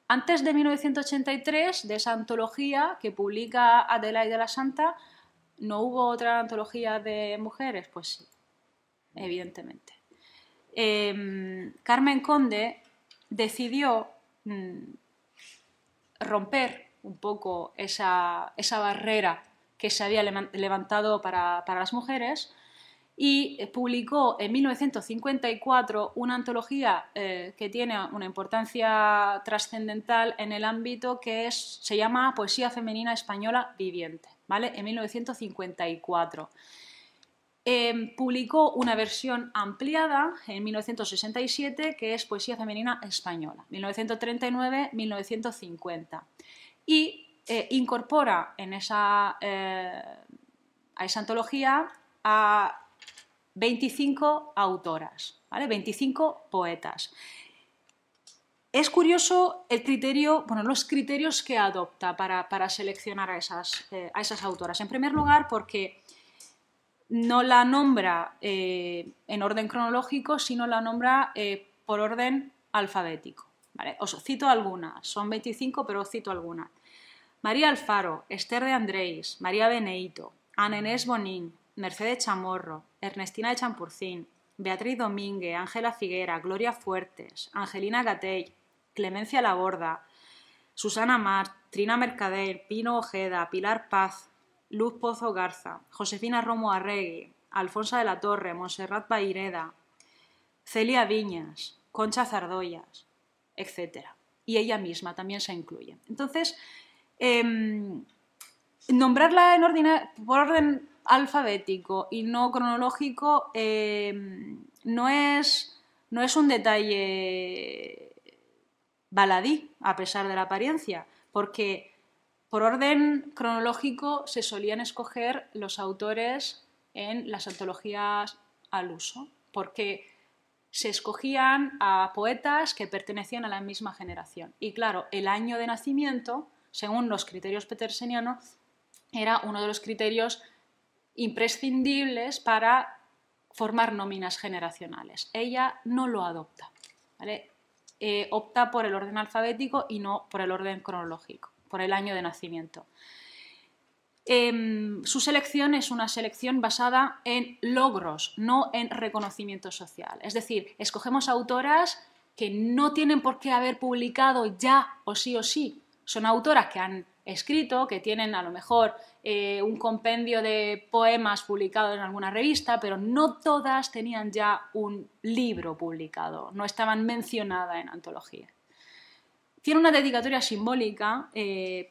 S2: antes de 1983, de esa antología que publica Adelaida la Santa, ¿no hubo otra antología de mujeres? Pues sí, evidentemente. Carmen Conde decidió romper un poco esa barrera que se había levantado para las mujeres y publicó en 1954 una antología que tiene una importancia trascendental en el ámbito que se llama Poesía femenina española viviente, ¿vale? En 1954. Publicó una versión ampliada en 1967 que es Poesía femenina española, 1939-1950, y incorpora a esa antología a 25 autoras, ¿vale? 25 poetas. Es curioso los criterios que adopta para seleccionar a esas autoras. En primer lugar, porque no la nombra en orden cronológico, sino la nombra por orden alfabético, ¿vale? Os cito algunas, son 25, pero os cito algunas. María Alfaro, Esther de Andrés, María Beneito, Ana Inés Bonín, Mercedes Chamorro, Ernestina de Champurcín, Beatriz Domínguez, Ángela Figuera, Gloria Fuertes, Angelina Gatell, Clemencia Laborda, Susana Mart, Trina Mercader, Pino Ojeda, Pilar Paz, Luz Pozo Garza, Josefina Romo Arregui, Alfonsa de la Torre, Montserrat Baireda, Celia Viñas, Concha Zardoyas, etc. Y ella misma también se incluye. Entonces, nombrarla por orden alfabético y no cronológico no es un detalle baladí, a pesar de la apariencia, porque por orden cronológico se solían escoger los autores en las antologías al uso, porque se escogían a poetas que pertenecían a la misma generación. Y claro, el año de nacimiento según los criterios petersenianos, era uno de los criterios imprescindibles para formar nóminas generacionales. Ella no lo adopta, ¿vale? Opta por el orden alfabético y no por el orden cronológico, por el año de nacimiento. Su selección es una selección basada en logros, no en reconocimiento social. Es decir, escogemos autoras que no tienen por qué haber publicado ya o sí. Son autoras que han escrito, que tienen a lo mejor un compendio de poemas publicado en alguna revista, pero no todas tenían ya un libro publicado, no estaban mencionadas en antología. Tiene una dedicatoria simbólica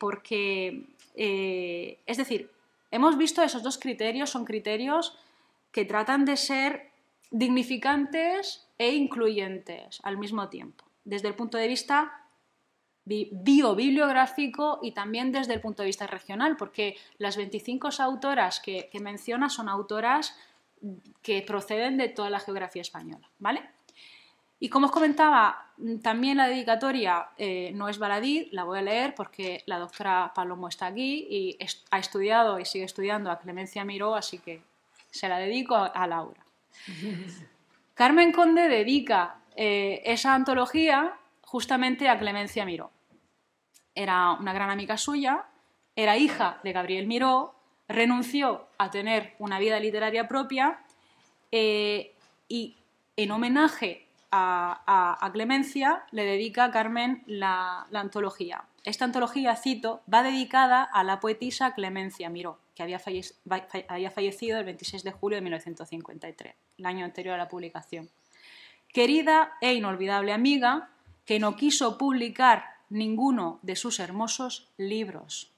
S2: porque, es decir, hemos visto esos dos criterios, son criterios que tratan de ser dignificantes e incluyentes al mismo tiempo, desde el punto de vista biobibliográfico y también desde el punto de vista regional, porque las 25 autoras que menciona son autoras que proceden de toda la geografía española, ¿vale? Y como os comentaba, también la dedicatoria no es baladí, la voy a leer porque la doctora Palomo está aquí y ha estudiado y sigue estudiando a Clemencia Miró, así que se la dedico a Laura. Carmen Conde dedica esa antología justamente a Clemencia Miró. Era una gran amiga suya, era hija de Gabriel Miró, renunció a tener una vida literaria propia y en homenaje a Clemencia le dedica a Carmen la antología. Esta antología, cito, va dedicada a la poetisa Clemencia Miró, que había fallecido el 26 de julio de 1953, el año anterior a la publicación. Querida e inolvidable amiga, que no quiso publicar ninguno de sus hermosos libros,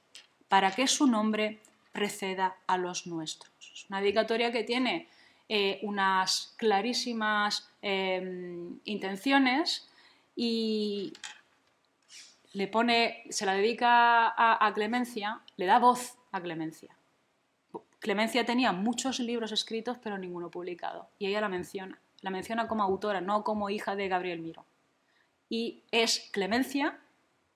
S2: para que su nombre preceda a los nuestros. Es una dedicatoria que tiene unas clarísimas intenciones y se la dedica a Clemencia, le da voz a Clemencia. Clemencia tenía muchos libros escritos pero ninguno publicado y ella la menciona como autora, no como hija de Gabriel Miró. Y es Clemencia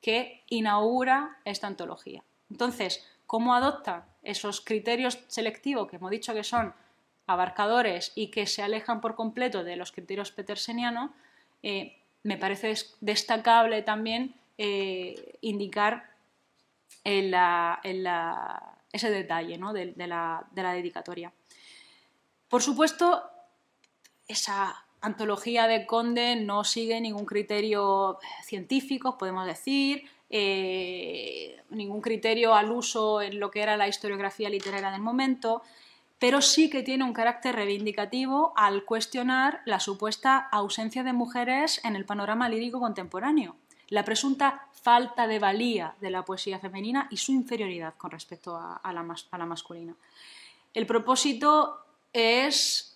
S2: que inaugura esta antología. Entonces, ¿cómo adopta esos criterios selectivos que hemos dicho que son abarcadores y que se alejan por completo de los criterios petersenianos? Me parece destacable también indicar ese detalle, ¿no? de la dedicatoria. Por supuesto, esa antología de Conde no sigue ningún criterio científico, podemos decir, ningún criterio al uso en lo que era la historiografía literaria del momento, pero sí que tiene un carácter reivindicativo al cuestionar la supuesta ausencia de mujeres en el panorama lírico contemporáneo, la presunta falta de valía de la poesía femenina y su inferioridad con respecto a la masculina. El propósito es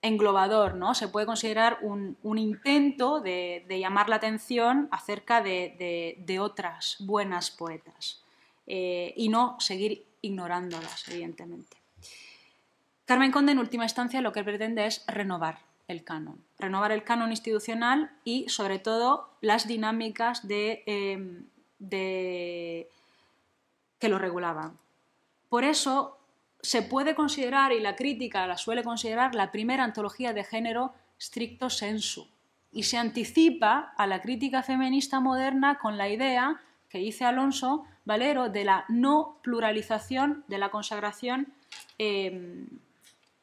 S2: englobador, ¿no? Se puede considerar un intento de llamar la atención acerca de otras buenas poetas y no seguir ignorándolas, evidentemente. Carmen Conde, en última instancia, lo que pretende es renovar el canon institucional y, sobre todo, las dinámicas que lo regulaban. Por eso se puede considerar, y la crítica la suele considerar, la primera antología de género stricto sensu, y se anticipa a la crítica feminista moderna con la idea que dice Alonso Valero de la no pluralización de la consagración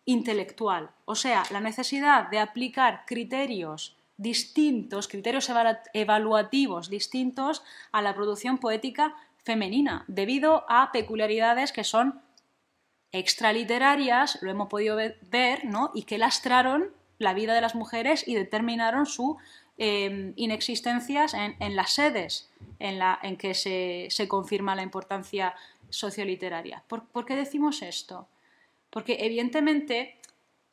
S2: intelectual, o sea, la necesidad de aplicar criterios distintos, criterios evaluativos distintos a la producción poética femenina, debido a peculiaridades que son extraliterarias, lo hemos podido ver, ¿no? Y que lastraron la vida de las mujeres y determinaron su inexistencias en las sedes en que se confirma la importancia socioliteraria. ¿Por qué decimos esto? Porque evidentemente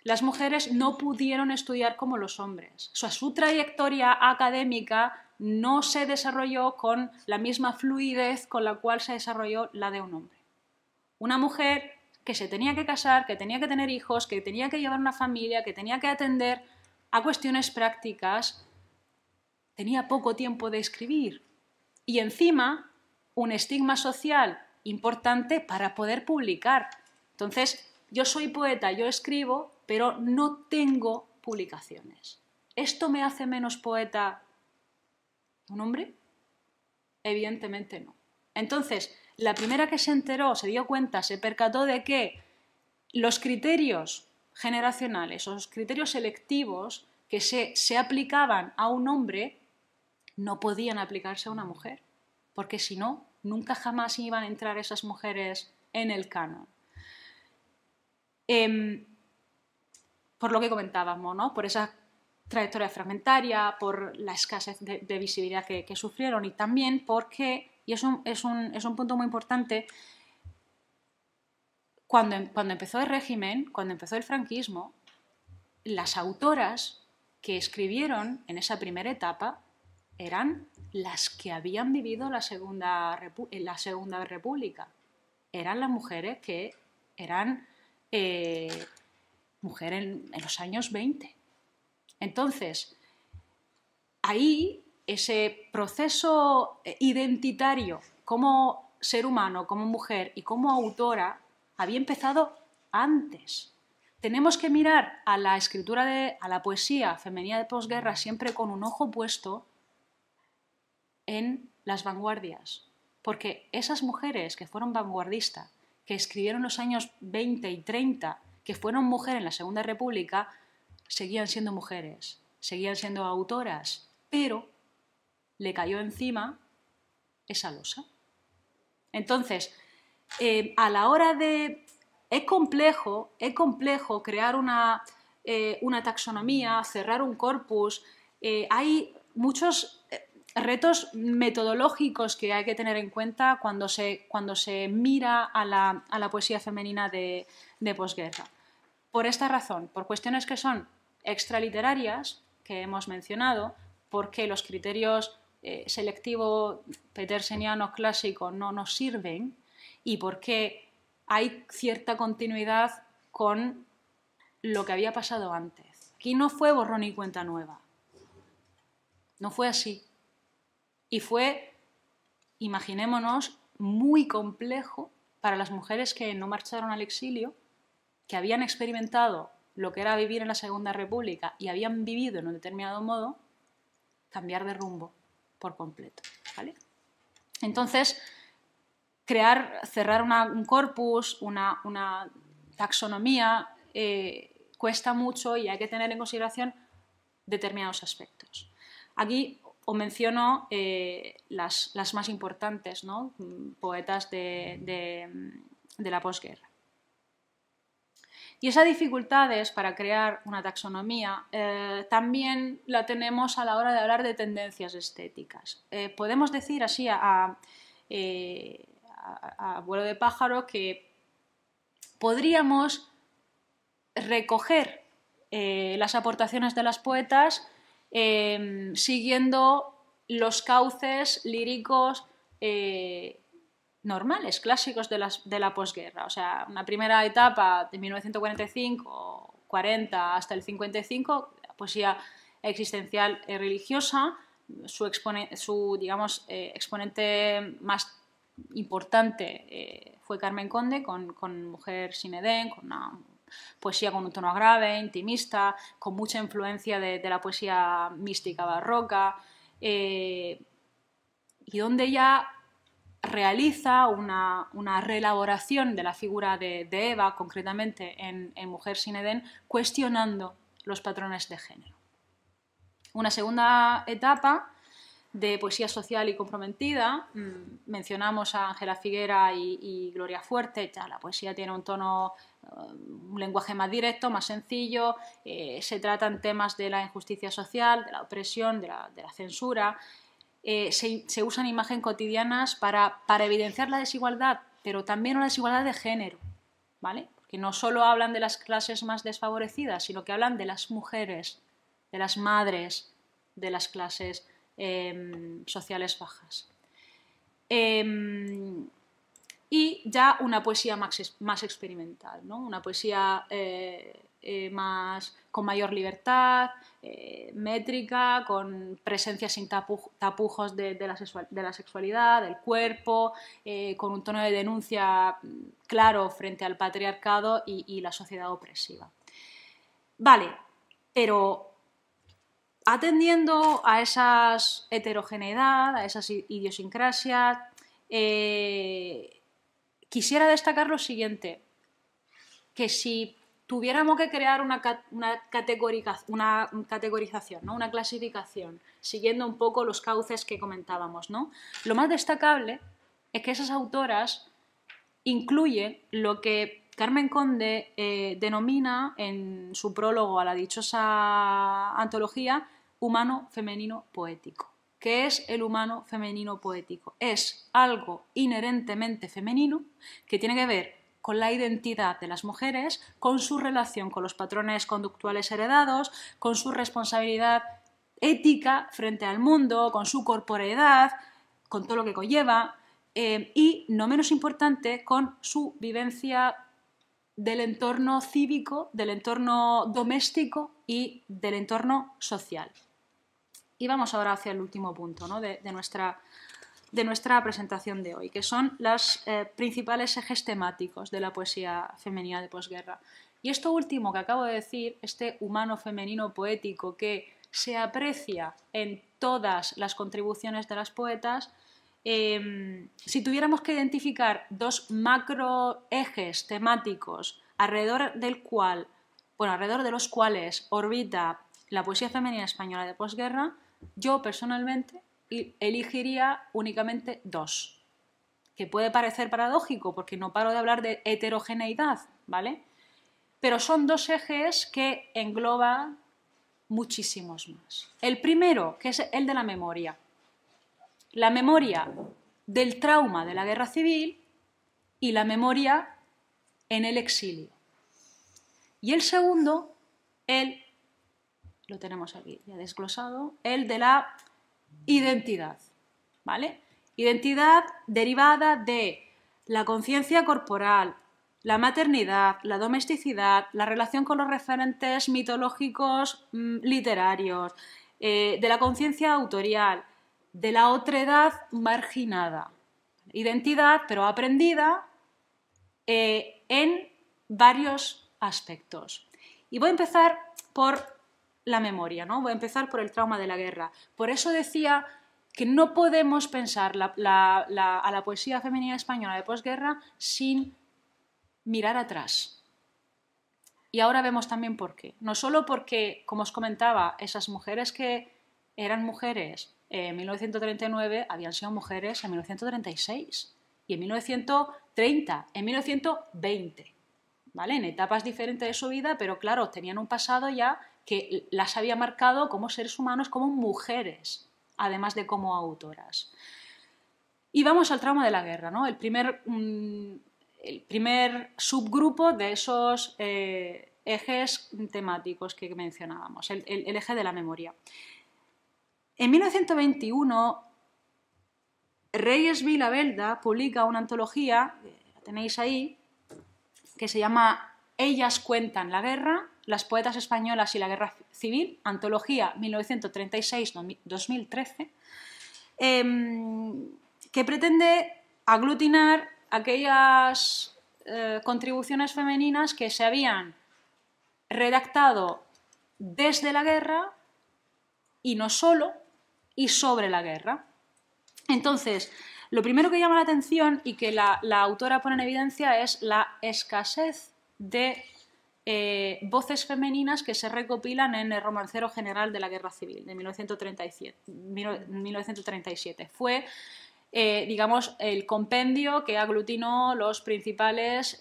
S2: las mujeres no pudieron estudiar como los hombres. O sea, su trayectoria académica no se desarrolló con la misma fluidez con la cual se desarrolló la de un hombre. Una mujer que se tenía que casar, que tenía que tener hijos, que tenía que llevar una familia, que tenía que atender a cuestiones prácticas, tenía poco tiempo de escribir. y encima un estigma social importante para poder publicar. Entonces, yo soy poeta, yo escribo, pero no tengo publicaciones. ¿Esto me hace menos poeta que un hombre? Evidentemente no. Entonces, la primera que se enteró, se dio cuenta, se percató de que los criterios generacionales o los criterios selectivos que se aplicaban a un hombre no podían aplicarse a una mujer, porque si no, nunca jamás iban a entrar esas mujeres en el canon. Por lo que comentábamos, ¿no? Por esa trayectoria fragmentaria, por la escasez de visibilidad que sufrieron y también porque, y es un punto muy importante, cuando empezó el régimen, cuando empezó el franquismo, las autoras que escribieron en esa primera etapa eran las que habían vivido la Segunda República. Eran las mujeres que eran mujeres en los años 20. Entonces, ahí ese proceso identitario como ser humano, como mujer y como autora había empezado antes. Tenemos que mirar a la escritura, a la poesía femenina de posguerra siempre con un ojo puesto en las vanguardias, porque esas mujeres que fueron vanguardistas, que escribieron en los años 20 y 30, que fueron mujeres en la Segunda República, seguían siendo mujeres, seguían siendo autoras, pero le cayó encima esa losa. Entonces, a la hora de... Es complejo crear una taxonomía, cerrar un corpus. Hay muchos retos metodológicos que hay que tener en cuenta cuando se mira a la poesía femenina de posguerra. Por esta razón, por cuestiones que son extraliterarias, que hemos mencionado, porque los criterios selectivo peterseniano clásico no nos sirven y porque hay cierta continuidad con lo que había pasado antes. Aquí no fue borrón y cuenta nueva. No fue así. Y fue, imaginémonos, muy complejo para las mujeres que no marcharon al exilio, que habían experimentado lo que era vivir en la Segunda República y habían vivido en un determinado modo, cambiar de rumbo por completo, ¿vale? Entonces, cerrar un corpus, una taxonomía, cuesta mucho y hay que tener en consideración determinados aspectos. Aquí os menciono las más importantes, ¿no? Poetas de la posguerra. Y esas dificultades para crear una taxonomía también la tenemos a la hora de hablar de tendencias estéticas. Podemos decir así a vuelo de pájaro que podríamos recoger las aportaciones de las poetas siguiendo los cauces líricos normales, clásicos de la posguerra. O sea, una primera etapa de 1945-40 hasta el 55, la poesía existencial y religiosa, su exponente más importante fue Carmen Conde con Mujer sin Edén, con una poesía con un tono grave, intimista, con mucha influencia de la poesía mística barroca, y donde ella realiza una reelaboración de la figura de Eva, concretamente en Mujer sin Edén, cuestionando los patrones de género. Una segunda etapa de poesía social y comprometida, mencionamos a Ángela Figuera y Gloria Fuerte. Ya la poesía tiene un tono, un lenguaje más directo, más sencillo, se tratan temas de la injusticia social, de la opresión, de la censura. Se usan imágenes cotidianas para evidenciar la desigualdad, pero también una desigualdad de género, ¿vale? Porque no solo hablan de las clases más desfavorecidas, sino que hablan de las mujeres, de las madres, de las clases sociales bajas. Y ya una poesía más experimental, ¿no? Una poesía con mayor libertad, métrica, con presencia sin tapujos de la sexualidad, del cuerpo, con un tono de denuncia claro frente al patriarcado y la sociedad opresiva. Vale, pero atendiendo a esa heterogeneidad, a esas idiosincrasias, quisiera destacar lo siguiente, que si tuviéramos que crear una categorización, ¿no? Una clasificación, siguiendo un poco los cauces que comentábamos, ¿no? Lo más destacable es que esas autoras incluyen lo que Carmen Conde denomina en su prólogo a la dichosa antología humano femenino poético. ¿Qué es el humano femenino poético? Es algo inherentemente femenino que tiene que ver con la identidad de las mujeres, con su relación con los patrones conductuales heredados, con su responsabilidad ética frente al mundo, con su corporeidad, con todo lo que conlleva, y, no menos importante, con su vivencia del entorno cívico, del entorno doméstico y del entorno social. Y vamos ahora hacia el último punto, ¿no? de nuestra presentación de hoy, que son los principales ejes temáticos de la poesía femenina de posguerra. Y esto último que acabo de decir, este humano femenino poético que se aprecia en todas las contribuciones de las poetas, si tuviéramos que identificar dos macro ejes temáticos alrededor de los cuales orbita la poesía femenina española de posguerra, yo personalmente elegiría únicamente dos, que puede parecer paradójico porque no paro de hablar de heterogeneidad, ¿vale? Pero son dos ejes que engloban muchísimos más. El primero, que es el de la memoria del trauma de la guerra civil y la memoria en el exilio. Y el segundo, lo tenemos aquí ya desglosado, el de la identidad, ¿vale? Identidad derivada de la conciencia corporal, la maternidad, la domesticidad, la relación con los referentes mitológicos literarios, de la conciencia autorial, de la otredad marginada. Identidad, pero aprendida en varios aspectos. Y voy a empezar por la memoria, ¿no? Voy a empezar por el trauma de la guerra. Por eso decía que no podemos pensar a la poesía femenina española de posguerra sin mirar atrás. Y ahora vemos también por qué. No solo porque, como os comentaba, esas mujeres que eran mujeres en 1939 habían sido mujeres en 1936 y en 1930, en 1920, ¿vale? En etapas diferentes de su vida, pero claro, tenían un pasado ya que las había marcado como seres humanos, como mujeres, además de como autoras. Y vamos al trauma de la guerra, ¿no? El primer subgrupo de esos ejes temáticos que mencionábamos, el eje de la memoria. En 1921, Reyes Vilabelda publica una antología, la tenéis ahí, que se llama Ellas cuentan la guerra, las poetas españolas y la guerra civil, antología 1936-2013, que pretende aglutinar aquellas contribuciones femeninas que se habían redactado desde la guerra y no solo, y sobre la guerra. Entonces, lo primero que llama la atención y que la autora pone en evidencia es la escasez de voces femeninas que se recopilan en el Romancero General de la Guerra Civil de 1937. Fue, digamos, el compendio que aglutinó los principales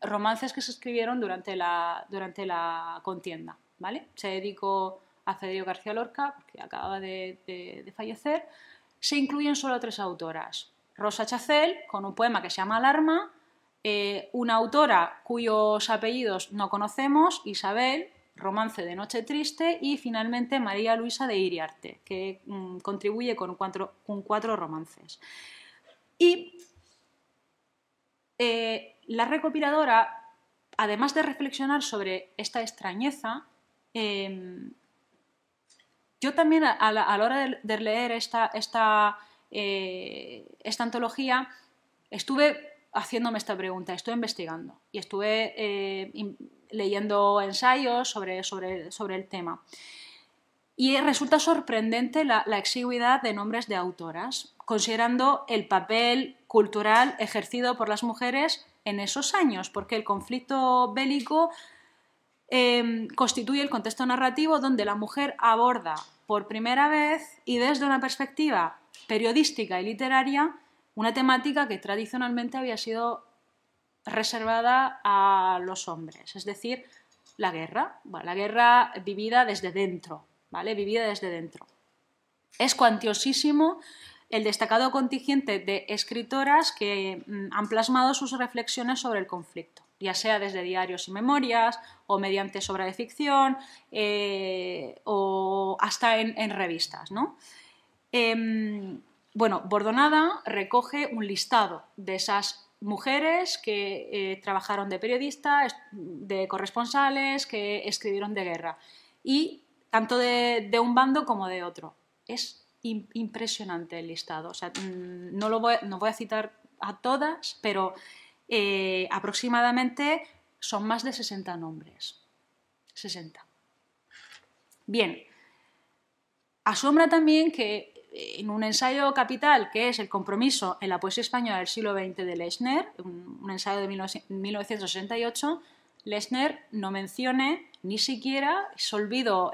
S2: romances que se escribieron durante la contienda, ¿vale? Se dedicó a Federico García Lorca, que acaba de fallecer. Se incluyen solo 3 autoras. Rosa Chacel, con un poema que se llama Alarma, una autora cuyos apellidos no conocemos, Isabel, Romance de Noche Triste, y finalmente María Luisa de Iriarte, que contribuye con 4 romances. Y la recopiladora además de reflexionar sobre esta extrañeza, yo también a la hora de leer esta antología estuve haciéndome esta pregunta, estuve investigando y estuve leyendo ensayos sobre el tema. Y resulta sorprendente la exigüidad de nombres de autoras, considerando el papel cultural ejercido por las mujeres en esos años, porque el conflicto bélico constituye el contexto narrativo donde la mujer aborda por primera vez y desde una perspectiva periodística y literaria una temática que tradicionalmente había sido reservada a los hombres, es decir, la guerra, la guerra vivida desde dentro, ¿vale? Vivida desde dentro. Es cuantiosísimo el destacado contingente de escritoras que han plasmado sus reflexiones sobre el conflicto, ya sea desde diarios y memorias, o mediante obra de ficción, o hasta en revistas, ¿no? Bueno, Bordonada recoge un listado de esas mujeres que trabajaron de periodistas, de corresponsales, que escribieron de guerra, y tanto de un bando como de otro. Es impresionante el listado. O sea, no voy a citar a todas, pero aproximadamente son más de 60 nombres. 60. Bien. Asombra también que en un ensayo capital, que es El compromiso en la poesía española del siglo XX de Lechner, un ensayo de 1968, Lechner no mencione ni siquiera ese olvido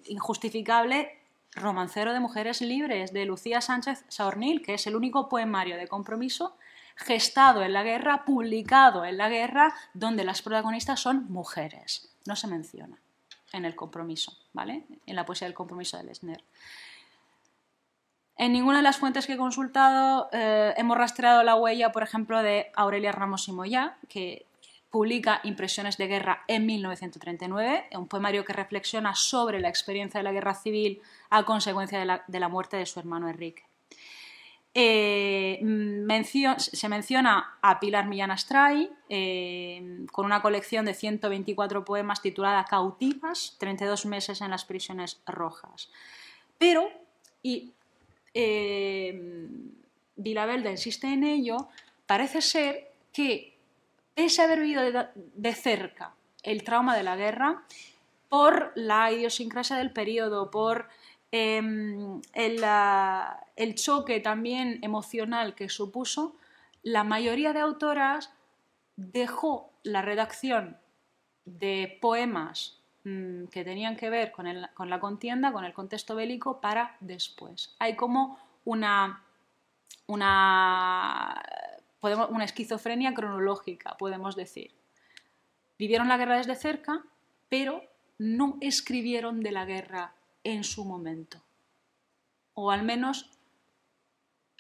S2: injustificable Romancero de mujeres libres, de Lucía Sánchez Saornil, que es el único poemario de compromiso gestado en la guerra, publicado en la guerra, donde las protagonistas son mujeres. No se menciona en el compromiso, ¿vale? En la poesía del compromiso de Lechner. En ninguna de las fuentes que he consultado hemos rastreado la huella, por ejemplo, de Aurelia Ramos y Moyá, que publica Impresiones de guerra en 1939, un poemario que reflexiona sobre la experiencia de la guerra civil a consecuencia de la muerte de su hermano Enrique. Se menciona a Pilar Millán Astray con una colección de 124 poemas titulada Cautivas, 32 meses en las prisiones rojas. Pero, y Vilavelde insiste en ello, parece ser que, pese a haber vivido de cerca el trauma de la guerra, por la idiosincrasia del periodo, por el choque también emocional que supuso, la mayoría de autoras dejó la redacción de poemas que tenían que ver con la contienda, con el contexto bélico, para después. Hay como una esquizofrenia cronológica, podemos decir. Vivieron la guerra desde cerca, pero no escribieron de la guerra en su momento. O al menos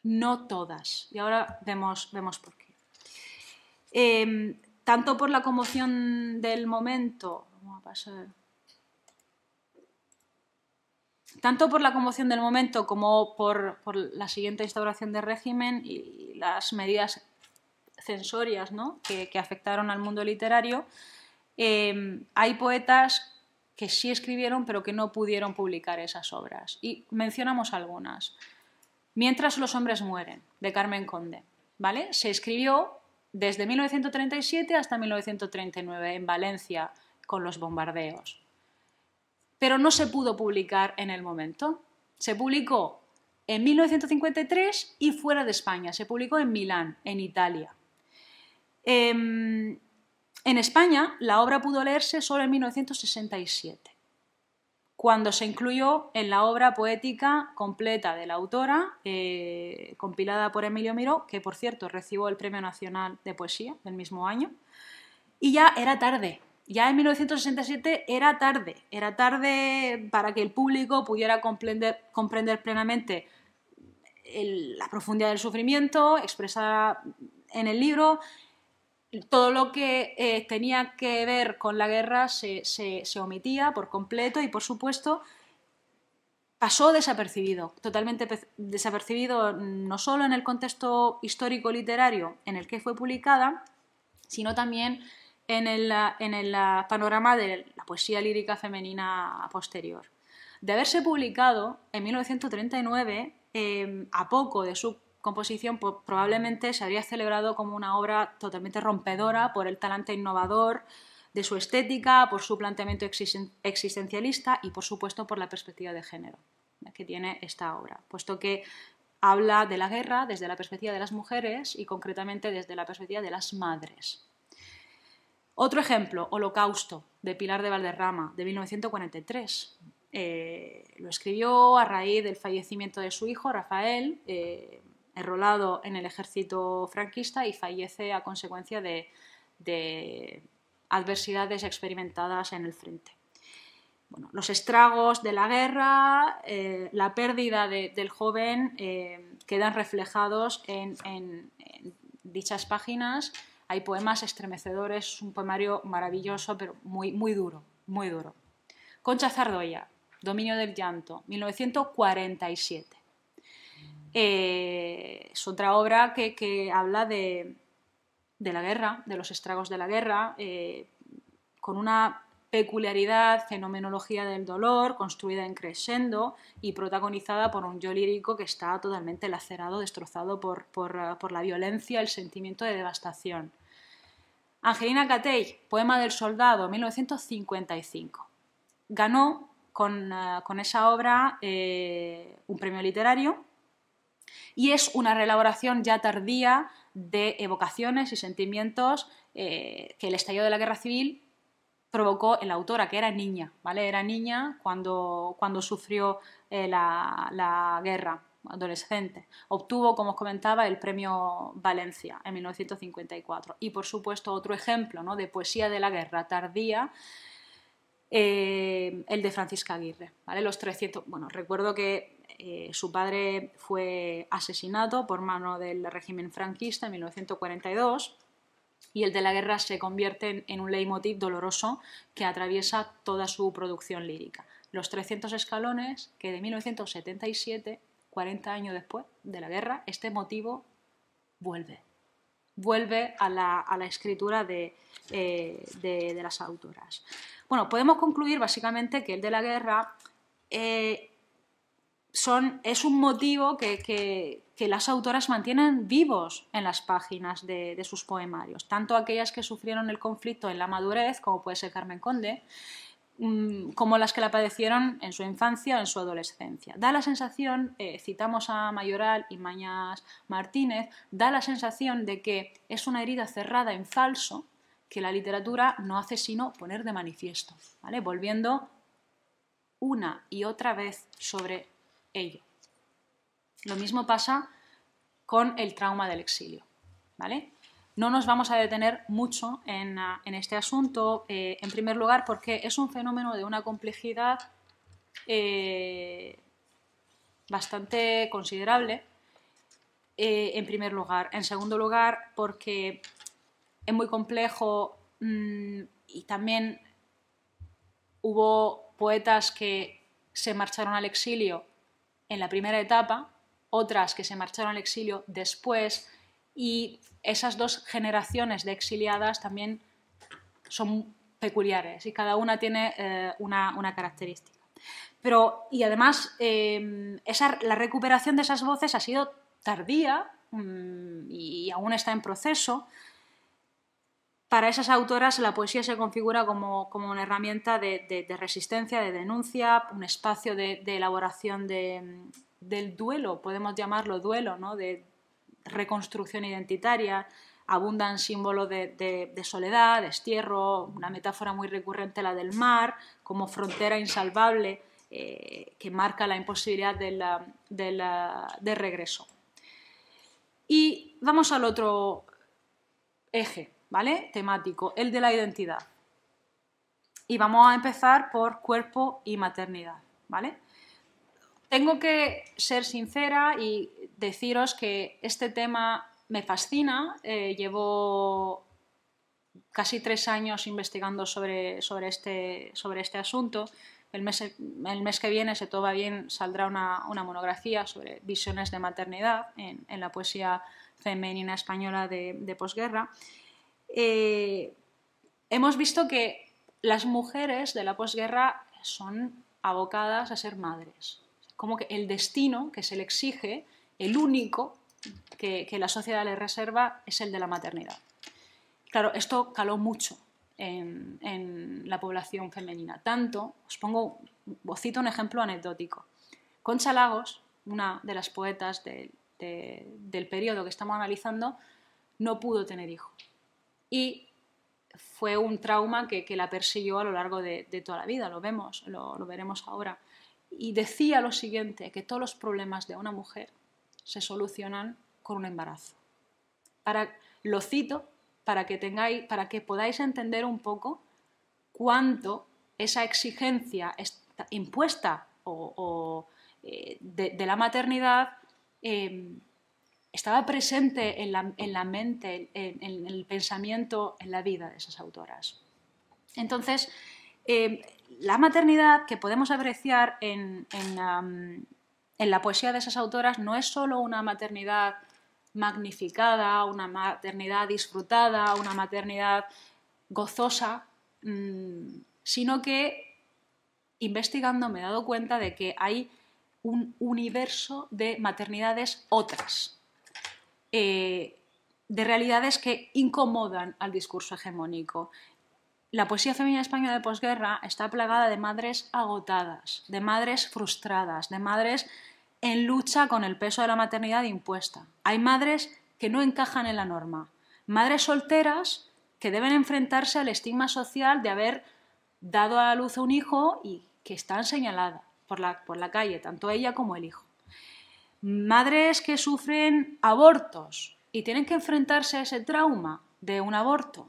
S2: no todas. Y ahora vemos por qué. Tanto por la conmoción del momento... Vamos a pasar... Tanto por la conmoción del momento como por la siguiente instauración del régimen y las medidas censorias, ¿no?, que afectaron al mundo literario, hay poetas que sí escribieron pero que no pudieron publicar esas obras. Y mencionamos algunas. Mientras los hombres mueren, de Carmen Conde, ¿vale? Se escribió desde 1937 hasta 1939 en Valencia con los bombardeos. Pero no se pudo publicar en el momento. Se publicó en 1953 y fuera de España. Se publicó en Milán, en Italia. En España la obra pudo leerse solo en 1967, cuando se incluyó en la obra poética completa de la autora, compilada por Emilio Miró, que por cierto recibió el Premio Nacional de Poesía del mismo año, y ya era tarde. Ya en 1967 era tarde para que el público pudiera comprender plenamente la profundidad del sufrimiento expresada en el libro. Todo lo que tenía que ver con la guerra se omitía por completo y, por supuesto, pasó desapercibido, totalmente desapercibido, no solo en el contexto histórico-literario en el que fue publicada, sino también en el panorama de la poesía lírica femenina posterior. De haberse publicado en 1939, a poco de su composición, pues, probablemente se habría celebrado como una obra totalmente rompedora por el talante innovador de su estética, por su planteamiento existencialista y, por supuesto, por la perspectiva de género que tiene esta obra, puesto que habla de la guerra desde la perspectiva de las mujeres y concretamente desde la perspectiva de las madres. Otro ejemplo, Holocausto, de Pilar de Valderrama, de 1943. Lo escribió a raíz del fallecimiento de su hijo, Rafael, enrolado en el ejército franquista y fallece a consecuencia de adversidades experimentadas en el frente. Bueno, los estragos de la guerra, la pérdida del joven quedan reflejados en dichas páginas. Hay poemas estremecedores, es un poemario maravilloso, pero muy, muy duro, muy duro. Concha Zardoya, Dominio del llanto, 1947. Es otra obra que habla de la guerra, de los estragos de la guerra, con una peculiaridad, fenomenología del dolor, construida en crescendo y protagonizada por un yo lírico que está totalmente lacerado, destrozado por la violencia, el sentimiento de devastación. Angelina Catell, Poema del soldado, 1955. Ganó con esa obra un premio literario y es una reelaboración ya tardía de evocaciones y sentimientos que el estallido de la guerra civil provocó en la autora, que era niña, ¿vale? Era niña cuando sufrió la guerra, adolescente. Obtuvo, como os comentaba, el premio Valencia en 1954. Y, por supuesto, otro ejemplo, ¿no?, de poesía de la guerra tardía, el de Francisca Aguirre, ¿vale? Los 300... Bueno, recuerdo que su padre fue asesinado por mano del régimen franquista en 1942 y el de la guerra se convierte en un leitmotiv doloroso que atraviesa toda su producción lírica. Los 300 escalones, que de 1977, 40 años después de la guerra, este motivo vuelve a la escritura de las autoras. Bueno, podemos concluir básicamente que el de la guerra es un motivo que las autoras mantienen vivos en las páginas de sus poemarios, tanto aquellas que sufrieron el conflicto en la madurez, como puede ser Carmen Conde, como las que la padecieron en su infancia o en su adolescencia. Da la sensación, citamos a Mayoral y Mañas Martínez, da la sensación de que es una herida cerrada en falso que la literatura no hace sino poner de manifiesto, ¿vale? Volviendo una y otra vez sobre ello. Lo mismo pasa con el trauma del exilio, ¿vale? No nos vamos a detener mucho en este asunto, en primer lugar porque es un fenómeno de una complejidad bastante considerable, en primer lugar. En segundo lugar, porque es muy complejo y también hubo poetas que se marcharon al exilio en la primera etapa, otras que se marcharon al exilio después, y esas dos generaciones de exiliadas también son peculiares y cada una tiene una característica. Y además la recuperación de esas voces ha sido tardía y aún está en proceso. Para esas autoras la poesía se configura como una herramienta de resistencia, de denuncia, un espacio de elaboración del duelo, podemos llamarlo duelo, ¿no?, de reconstrucción identitaria. Abundan símbolos de soledad, destierro, una metáfora muy recurrente, la del mar, como frontera insalvable que marca la imposibilidad de regreso. Y vamos al otro eje, ¿vale?, temático, el de la identidad. Y vamos a empezar por cuerpo y maternidad, ¿vale? Tengo que ser sincera y deciros que este tema me fascina. Llevo casi 3 años investigando sobre este asunto. El mes que viene, si todo va bien, saldrá una monografía sobre visiones de maternidad en la poesía femenina española de posguerra. hemos visto que las mujeres de la posguerra son abocadas a ser madres. Como que el destino que se le exige, el único que la sociedad le reserva, es el de la maternidad. Claro, esto caló mucho en la población femenina. Tanto, os cito un ejemplo anecdótico. Concha Lagos, una de las poetas del periodo que estamos analizando, no pudo tener hijo. Y fue un trauma que la persiguió a lo largo de toda la vida, lo veremos ahora. Y decía lo siguiente, que todos los problemas de una mujer se solucionan con un embarazo. Lo cito para que podáis entender un poco cuánto esa exigencia impuesta de la maternidad estaba presente en la mente, en el pensamiento, en la vida de esas autoras. Entonces, la maternidad que podemos apreciar en la poesía de esas autoras no es solo una maternidad magnificada, una maternidad disfrutada, una maternidad gozosa, sino que investigando me he dado cuenta de que hay un universo de maternidades otras, de realidades que incomodan al discurso hegemónico. La poesía femenina española de posguerra está plagada de madres agotadas, de madres frustradas, de madres en lucha con el peso de la maternidad impuesta. Hay madres que no encajan en la norma, madres solteras que deben enfrentarse al estigma social de haber dado a la luz a un hijo y que están señaladas por la calle, tanto ella como el hijo. Madres que sufren abortos y tienen que enfrentarse a ese trauma de un aborto.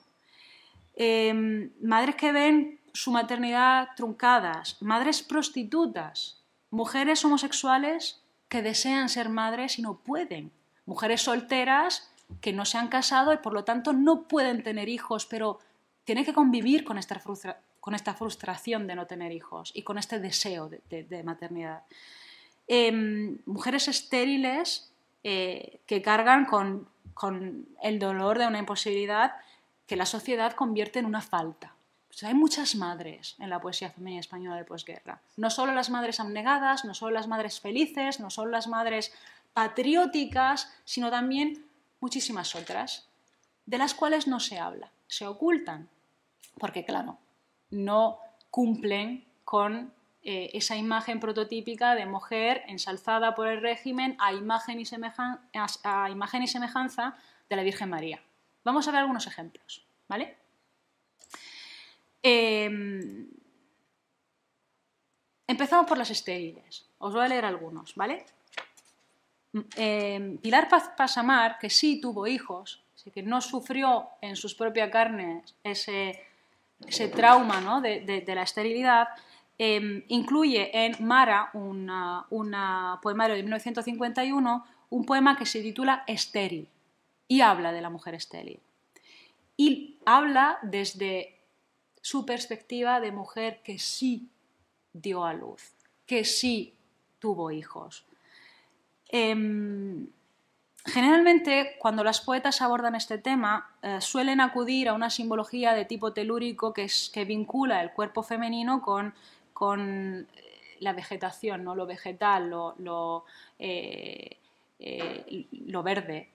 S2: Madres que ven su maternidad truncadas, madres prostitutas, mujeres homosexuales que desean ser madres y no pueden, mujeres solteras que no se han casado y por lo tanto no pueden tener hijos, pero tienen que convivir con esta frustración de no tener hijos y con este deseo de maternidad. Mujeres estériles que cargan con el dolor de una imposibilidad que la sociedad convierte en una falta. O sea, hay muchas madres en la poesía femenina española de posguerra. No solo las madres abnegadas, no solo las madres felices, no solo las madres patrióticas, sino también muchísimas otras, de las cuales no se habla, se ocultan, porque claro, no cumplen con esa imagen prototípica de mujer ensalzada por el régimen a imagen y semejanza de la Virgen María. Vamos a ver algunos ejemplos, ¿vale? Empezamos por las estériles. Os voy a leer algunos, ¿vale? Pilar Pasamar, que sí tuvo hijos, que no sufrió en sus propias carnes ese trauma, ¿no?, de la esterilidad, incluye en Mara, un poemario de 1951, un poema que se titula Estéril y habla de la mujer estéril. Y habla desde su perspectiva de mujer que sí dio a luz, que sí tuvo hijos. Generalmente, cuando las poetas abordan este tema, suelen acudir a una simbología de tipo telúrico que vincula el cuerpo femenino con la vegetación, ¿no?, lo vegetal, lo verde.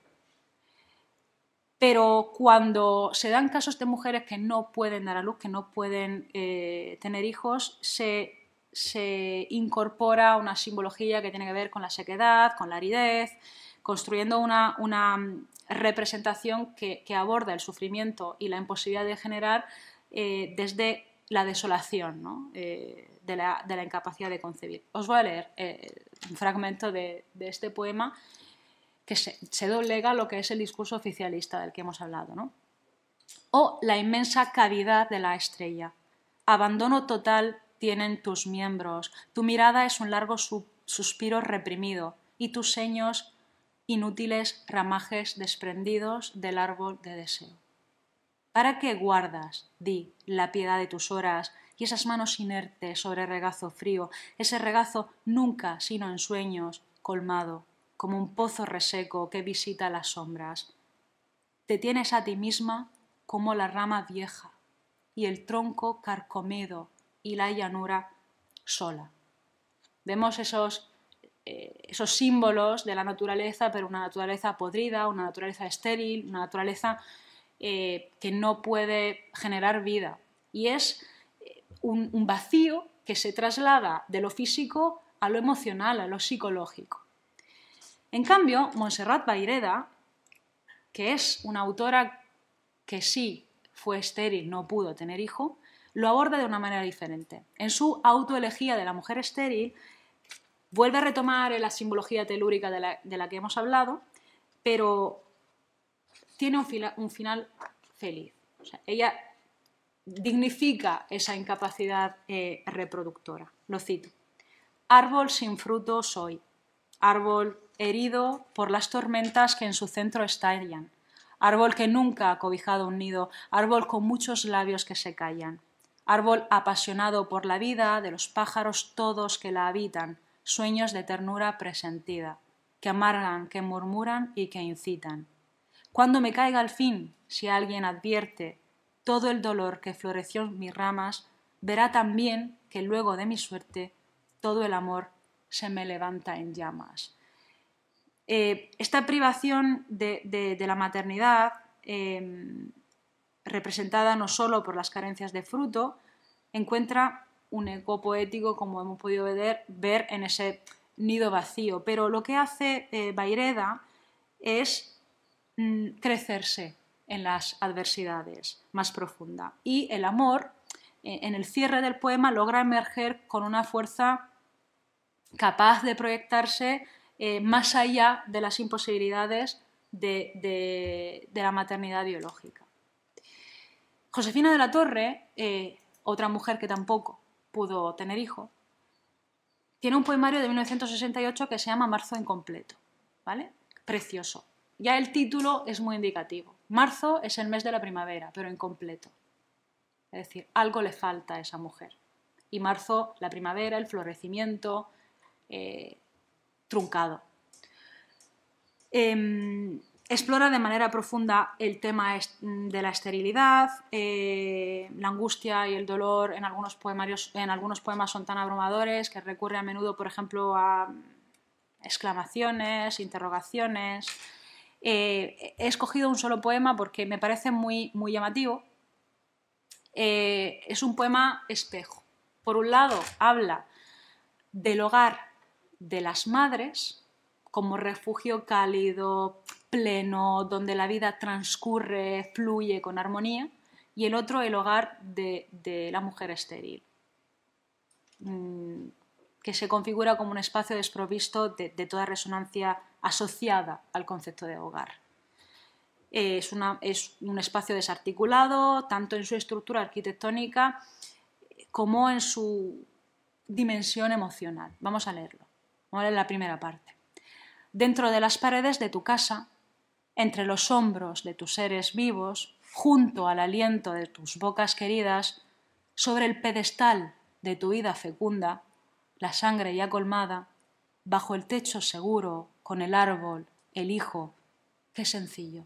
S2: Pero cuando se dan casos de mujeres que no pueden dar a luz, que no pueden tener hijos, se incorpora una simbología que tiene que ver con la sequedad, con la aridez, construyendo una representación que aborda el sufrimiento y la imposibilidad de generar desde la desolación, ¿no?, de la incapacidad de concebir. Os voy a leer un fragmento de este poema que se doblega lo que es el discurso oficialista del que hemos hablado, ¿no? Oh, la inmensa cavidad de la estrella. Abandono total tienen tus miembros, tu mirada es un largo suspiro reprimido y tus seños inútiles ramajes desprendidos del árbol de deseo. ¿Para qué guardas, di, la piedad de tus horas y esas manos inertes sobre regazo frío, ese regazo nunca sino en sueños, colmado, como un pozo reseco que visita las sombras? Te tienes a ti misma como la rama vieja, y el tronco carcomido y la llanura sola. Vemos esos símbolos de la naturaleza, pero una naturaleza podrida, una naturaleza estéril, una naturaleza que no puede generar vida. Y es un vacío que se traslada de lo físico a lo emocional, a lo psicológico. En cambio, Montserrat Vayreda, que es una autora que sí fue estéril, no pudo tener hijo, lo aborda de una manera diferente. En su autoelegía de la mujer estéril, vuelve a retomar la simbología telúrica de la que hemos hablado, pero tiene un final feliz. O sea, ella dignifica esa incapacidad reproductora. Lo cito. Árbol sin fruto soy, árbol herido por las tormentas que en su centro estallan, árbol que nunca ha cobijado un nido, árbol con muchos labios que se callan, árbol apasionado por la vida de los pájaros todos que la habitan, sueños de ternura presentida, que amargan, que murmuran y que incitan. Cuando me caiga al fin, si alguien advierte todo el dolor que floreció en mis ramas, verá también que luego de mi suerte todo el amor se me levanta en llamas. Esta privación de la maternidad, representada no solo por las carencias de fruto, encuentra un eco poético, como hemos podido ver en ese nido vacío. Pero lo que hace Vayreda es crecerse en las adversidades más profunda. Y el amor, en el cierre del poema, logra emerger con una fuerza capaz de proyectarse más allá de las imposibilidades de la maternidad biológica. Josefina de la Torre, otra mujer que tampoco pudo tener hijo, tiene un poemario de 1968 que se llama Marzo incompleto, ¿vale? Precioso. Ya el título es muy indicativo. Marzo es el mes de la primavera, pero incompleto. Es decir, algo le falta a esa mujer. Y marzo, la primavera, el florecimiento, truncado. Explora de manera profunda el tema de la esterilidad, la angustia y el dolor en algunos poemas son tan abrumadores que recurre a menudo, por ejemplo, a exclamaciones, interrogaciones. He escogido un solo poema porque me parece muy, muy llamativo. Es un poema espejo. Por un lado, habla del hogar de las madres como refugio cálido, pleno, donde la vida transcurre, fluye con armonía, y el otro, el hogar de la mujer estéril, que se configura como un espacio desprovisto de toda resonancia asociada al concepto de hogar. Es un espacio desarticulado, tanto en su estructura arquitectónica como en su dimensión emocional. Vamos a leerlo. Vamos a leer la primera parte. Dentro de las paredes de tu casa, entre los hombros de tus seres vivos, junto al aliento de tus bocas queridas, sobre el pedestal de tu vida fecunda, la sangre ya colmada, bajo el techo seguro, con el árbol, el hijo, qué sencillo.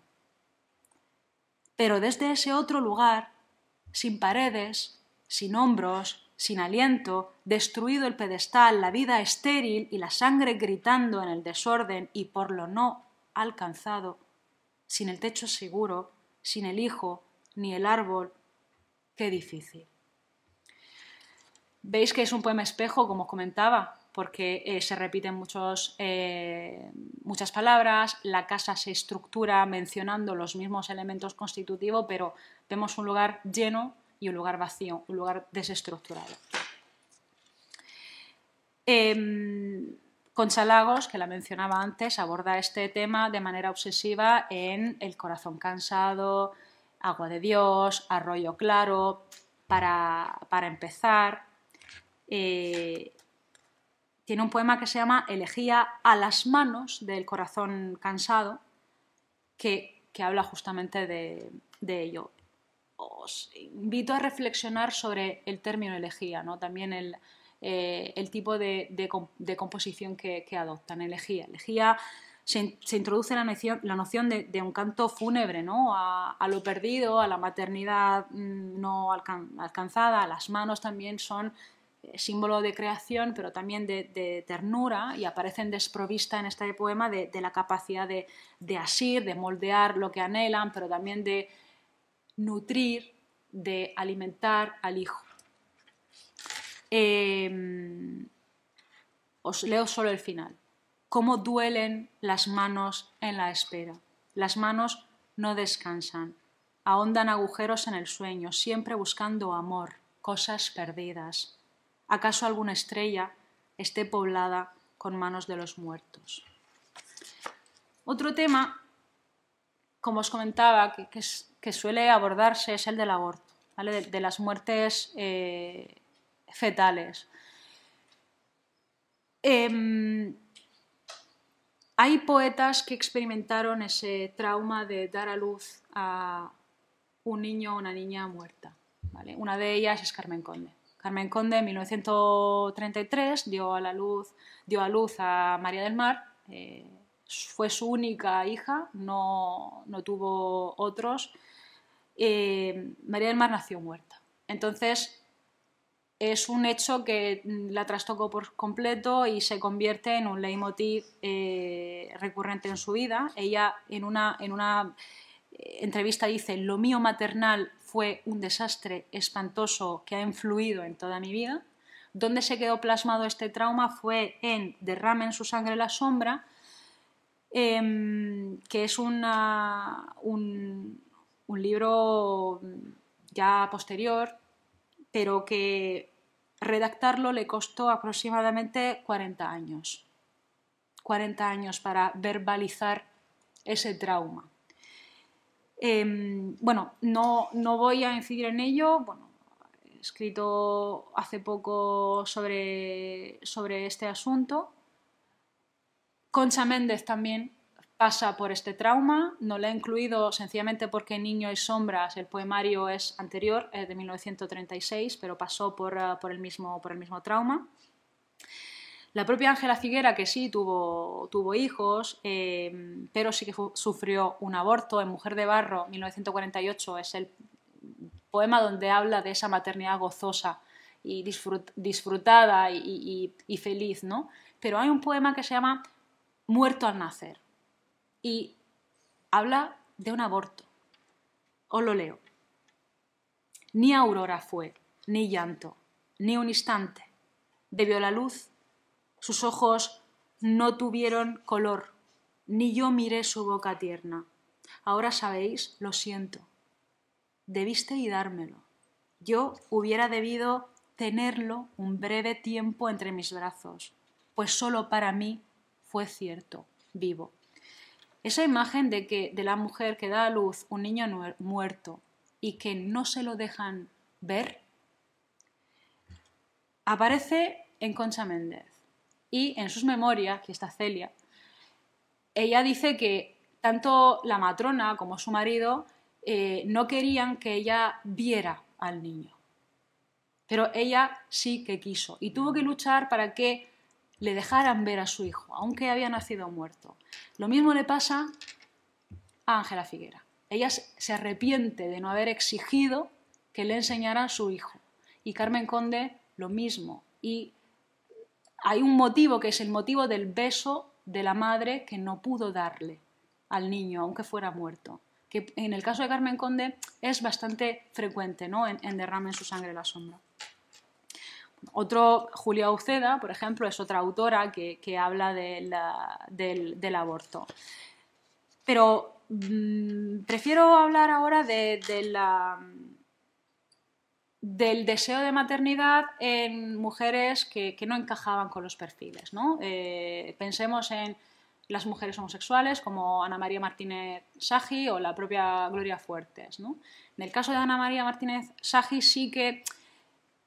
S2: Pero desde ese otro lugar, sin paredes, sin hombros, sin aliento, destruido el pedestal, la vida estéril y la sangre gritando en el desorden y por lo no alcanzado, sin el techo seguro, sin el hijo, ni el árbol, qué difícil. Veis que es un poema espejo, como comentaba, porque se repiten muchas palabras, la casa se estructura mencionando los mismos elementos constitutivos, pero vemos un lugar lleno y un lugar vacío, un lugar desestructurado. Concha Lagos, que la mencionaba antes, aborda este tema de manera obsesiva en El corazón cansado, Agua de Dios, Arroyo claro. Para empezar, tiene un poema que se llama Elegía a las manos del corazón cansado, que habla justamente de ello. Os invito a reflexionar sobre el término elegía, ¿no? También el tipo de composición que adoptan. Elegía se introduce la noción de un canto fúnebre, ¿no? A lo perdido, a la maternidad no alcanzada. Las manos también son símbolo de creación, pero también de ternura, y aparecen desprovista en este poema de la capacidad de asir, de moldear lo que anhelan, pero también de nutrir, de alimentar al hijo. Os leo solo el final. Cómo duelen las manos en la espera. Las manos no descansan, ahondan agujeros en el sueño, siempre buscando amor, cosas perdidas. ¿Acaso alguna estrella esté poblada con manos de los muertos? Otro tema, como os comentaba, que suele abordarse es el del aborto, ¿vale? de las muertes fetales. Hay poetas que experimentaron ese trauma de dar a luz a un niño o una niña muerta, ¿vale? Una de ellas es Carmen Conde. Carmen Conde en 1933 dio a luz a María del Mar, fue su única hija, no tuvo otros. María del Mar nació muerta. Entonces, es un hecho que la trastocó por completo y se convierte en un leitmotiv recurrente en su vida. Ella en una entrevista dice: lo mío maternal fue un desastre espantoso que ha influido en toda mi vida. ¿Dónde se quedó plasmado este trauma? Fue en Derrame en su sangre la sombra, que es un libro ya posterior, pero que redactarlo le costó aproximadamente 40 años. 40 años para verbalizar ese trauma. Bueno, no voy a incidir en ello. Bueno, he escrito hace poco sobre este asunto. Concha Méndez también pasa por este trauma. No lo he incluido sencillamente porque Niño y sombras, el poemario es anterior, es de 1936, pero pasó por el mismo trauma. La propia Ángela Figuera, que sí tuvo hijos, pero sí que sufrió un aborto. En Mujer de barro, 1948, es el poema donde habla de esa maternidad gozosa y disfrutada y feliz, ¿no? Pero hay un poema que se llama Muerto al nacer y habla de un aborto. Os lo leo. Ni aurora fue, ni llanto, ni un instante. Bebió la luz. Sus ojos no tuvieron color, ni yo miré su boca tierna. Ahora sabéis, lo siento. Debisteis dármelo. Yo hubiera debido tenerlo un breve tiempo entre mis brazos, pues solo para mí fue cierto, vivo. Esa imagen de la mujer que da a luz un niño muerto y que no se lo dejan ver, aparece en Concha Méndez. Y en sus memorias, aquí está Celia, ella dice que tanto la matrona como su marido no querían que ella viera al niño. Pero ella sí que quiso y tuvo que luchar para que le dejaran ver a su hijo, aunque había nacido muerto. Lo mismo le pasa a Ángela Figuera. Ella se arrepiente de no haber exigido que le enseñara a su hijo. Y Carmen Conde lo mismo. Y hay un motivo que es el motivo del beso de la madre que no pudo darle al niño, aunque fuera muerto. Que en el caso de Carmen Conde es bastante frecuente, ¿no? en Derrame en su sangre la sombra. Julia Uceda, por ejemplo, es otra autora que habla del aborto. Pero prefiero hablar ahora del deseo de maternidad en mujeres que no encajaban con los perfiles, ¿no? Pensemos en las mujeres homosexuales como Ana María Martínez Sagi o la propia Gloria Fuertes, ¿no? En el caso de Ana María Martínez Sagi sí que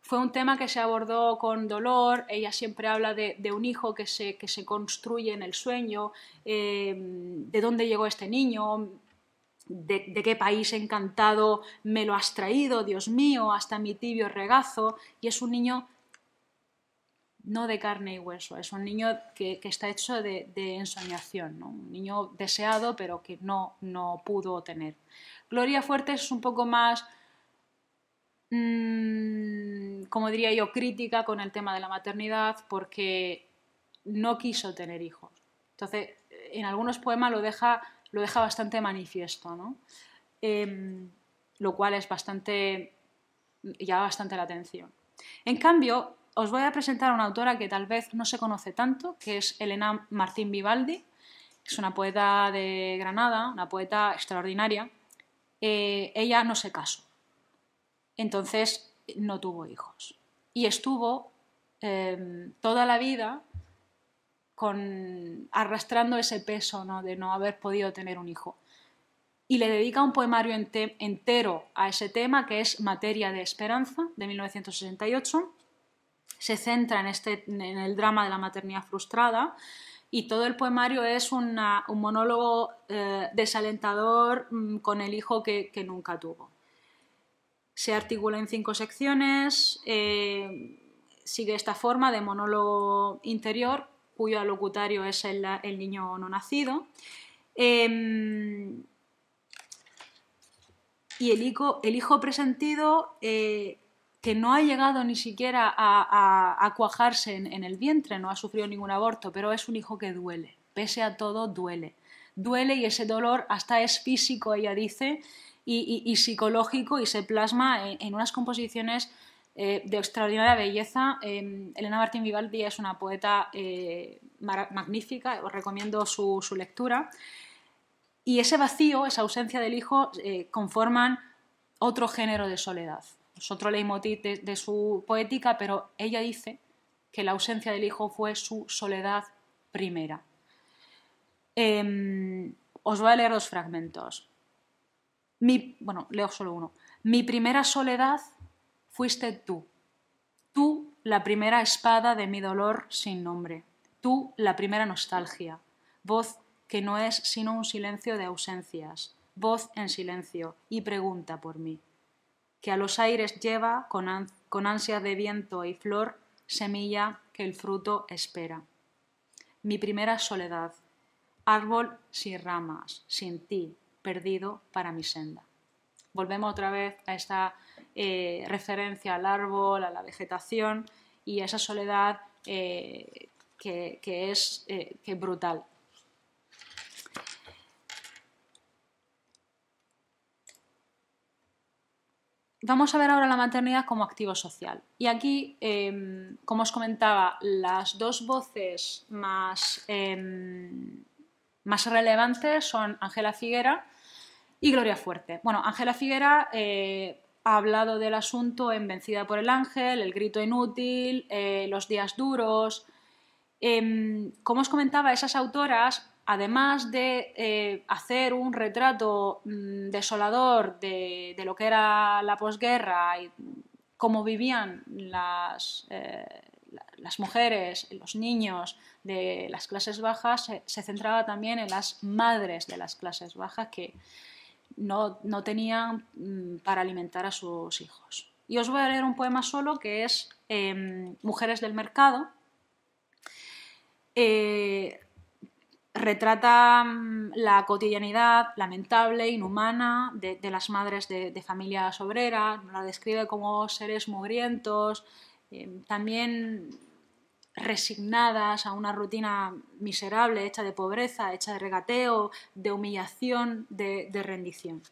S2: fue un tema que se abordó con dolor. Ella siempre habla de un hijo que se construye en el sueño, de dónde llegó este niño, de qué país encantado me lo has traído, Dios mío, hasta mi tibio regazo. Y es un niño no de carne y hueso, es un niño que está hecho de ensoñación, ¿no? Un niño deseado pero que no pudo tener. Gloria Fuertes es un poco más, como diría yo, crítica con el tema de la maternidad porque no quiso tener hijos. Entonces, en algunos poemas lo deja bastante manifiesto, ¿no? Lo cual es llama bastante la atención. En cambio, os voy a presentar a una autora que tal vez no se conoce tanto, que es Elena Martín Vivaldi. Es una poeta de Granada, una poeta extraordinaria. Ella no se casó, entonces no tuvo hijos. Y estuvo toda la vida arrastrando ese peso, ¿no?, de no haber podido tener un hijo. Y le dedica un poemario entero a ese tema, que es Materia de Esperanza, de 1968. Se centra en el drama de la maternidad frustrada y todo el poemario es un monólogo desalentador con el hijo que nunca tuvo. Se articula en 5 secciones, sigue esta forma de monólogo interior, cuyo locutario es el niño no nacido. Y el hijo presentido, que no ha llegado ni siquiera a cuajarse en el vientre, no ha sufrido ningún aborto, pero es un hijo que duele, pese a todo duele. Duele y ese dolor hasta es físico, ella dice, y psicológico, y se plasma en unas composiciones de extraordinaria belleza. Elena Martín Vivaldi es una poeta magnífica, os recomiendo su lectura. Y ese vacío, esa ausencia del hijo, conforman otro género de soledad. Es otro leitmotiv de su poética, pero ella dice que la ausencia del hijo fue su soledad primera. Os voy a leer 2 fragmentos. Leo solo uno. Mi primera soledad fuiste tú. Tú, la primera espada de mi dolor sin nombre. Tú, la primera nostalgia. Voz que no es sino un silencio de ausencias. Voz en silencio y pregunta por mí. Que a los aires lleva con ansia de viento y flor, semilla que el fruto espera. Mi primera soledad. Árbol sin ramas, sin ti, perdido para mi senda. Volvemos otra vez a esta referencia al árbol, a la vegetación y a esa soledad que es brutal. Vamos a ver ahora la maternidad como activo social. Y aquí, como os comentaba, las 2 voces más relevantes son Ángela Figuera y Gloria Fuerte. Bueno, Ángela Figuera ha hablado del asunto en Vencida por el ángel, El grito inútil, Los días duros. Como os comentaba, esas autoras, además de hacer un retrato desolador de lo que era la posguerra y cómo vivían las mujeres, los niños de las clases bajas, se centraba también en las madres de las clases bajas que no tenían para alimentar a sus hijos. Y os voy a leer un poema solo que es Mujeres del mercado. Retrata la cotidianidad lamentable, inhumana de las madres de familias obreras, la describe como seres mugrientos, también resignadas a una rutina miserable, hecha de pobreza, hecha de regateo, de humillación, de rendición.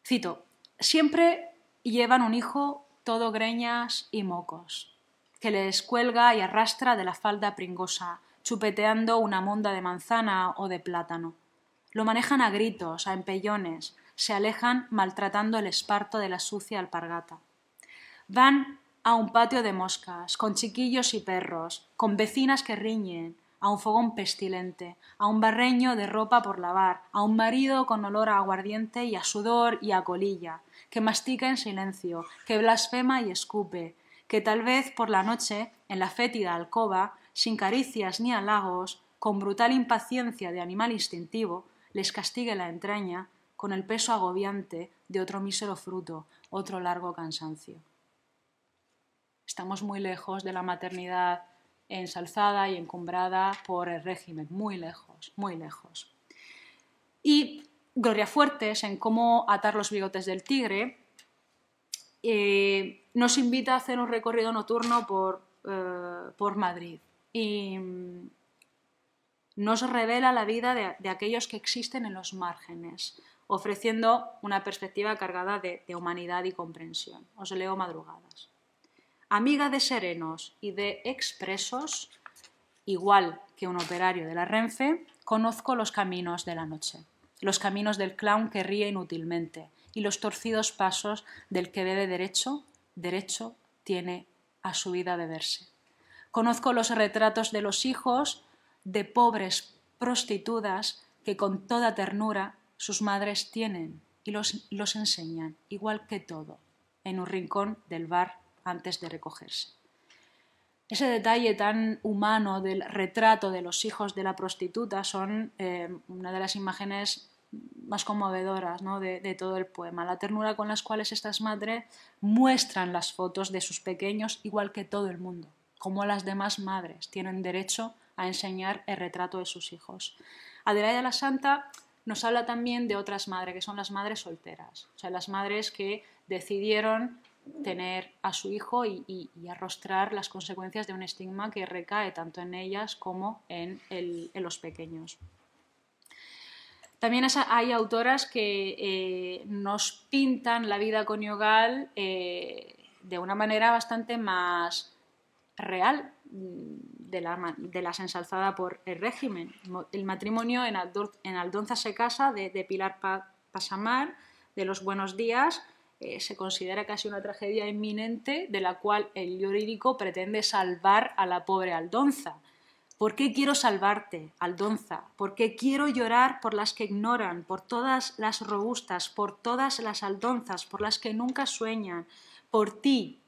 S2: Cito: siempre llevan un hijo todo greñas y mocos, que les cuelga y arrastra de la falda pringosa, chupeteando una monda de manzana o de plátano. Lo manejan a gritos, a empellones, se alejan maltratando el esparto de la sucia alpargata. Van a un patio de moscas, con chiquillos y perros, con vecinas que riñen, a un fogón pestilente, a un barreño de ropa por lavar, a un marido con olor a aguardiente y a sudor y a colilla, que mastica en silencio, que blasfema y escupe, que tal vez por la noche, en la fétida alcoba, sin caricias ni halagos, con brutal impaciencia de animal instintivo, les castigue la entraña con el peso agobiante de otro mísero fruto, otro largo cansancio. Estamos muy lejos de la maternidad ensalzada y encumbrada por el régimen, muy lejos, muy lejos. Y Gloria Fuertes, en Cómo atar los bigotes del tigre, nos invita a hacer un recorrido nocturno por Madrid y nos revela la vida de aquellos que existen en los márgenes, ofreciendo una perspectiva cargada de humanidad y comprensión. Os leo Madrugadas. Amiga de serenos y de expresos, igual que un operario de la Renfe, conozco los caminos de la noche, los caminos del clown que ríe inútilmente y los torcidos pasos del que bebe derecho tiene a su vida beberse. Conozco los retratos de los hijos de pobres prostitutas que con toda ternura sus madres tienen y los enseñan, igual que todo, en un rincón del bar antes de recogerse. Ese detalle tan humano del retrato de los hijos de la prostituta son una de las imágenes más conmovedoras, ¿no?, de todo el poema. La ternura con las cuales estas madres muestran las fotos de sus pequeños, igual que todo el mundo, como las demás madres tienen derecho a enseñar el retrato de sus hijos. Adelaida la Santa nos habla también de otras madres, que son las madres solteras, o sea, las madres que decidieron tener a su hijo y arrostrar las consecuencias de un estigma que recae tanto en ellas como en los pequeños. También hay autoras que nos pintan la vida conyugal de una manera bastante más real de la ensalzada por el régimen. El matrimonio en Aldonza se casa de Pilar Pasamar, de Los Buenos Días, se considera casi una tragedia inminente de la cual el jurídico pretende salvar a la pobre Aldonza. ¿Por qué quiero salvarte, Aldonza? Porque quiero llorar por las que ignoran, por todas las robustas, por todas las Aldonzas, por las que nunca sueñan, por ti,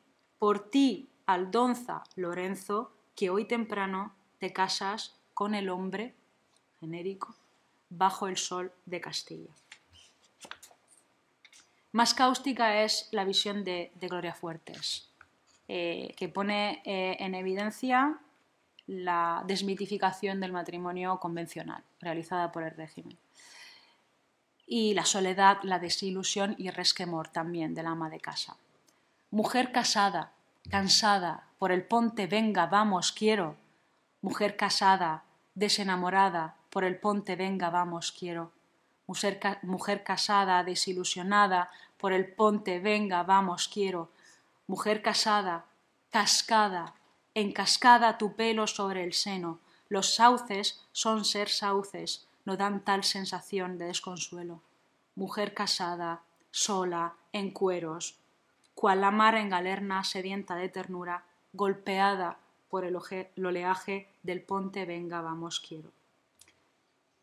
S2: Aldonza Lorenzo, que hoy temprano te casas con el hombre, genérico, bajo el sol de Castilla. Más cáustica es la visión de Gloria Fuertes, que pone en evidencia la desmitificación del matrimonio convencional realizada por el régimen y la soledad, la desilusión y resquemor también del ama de casa. Mujer casada, cansada por el ponte venga, vamos, quiero. Mujer casada, desenamorada por el ponte venga, vamos, quiero. Mujer casada, desilusionada por el ponte venga, vamos, quiero. Mujer casada, cascada, encascada tu pelo sobre el seno. Los sauces son ser sauces, no dan tal sensación de desconsuelo. Mujer casada, sola, en cueros, cual la mar en galerna sedienta de ternura, golpeada por el oleaje del ponte venga, vamos, quiero.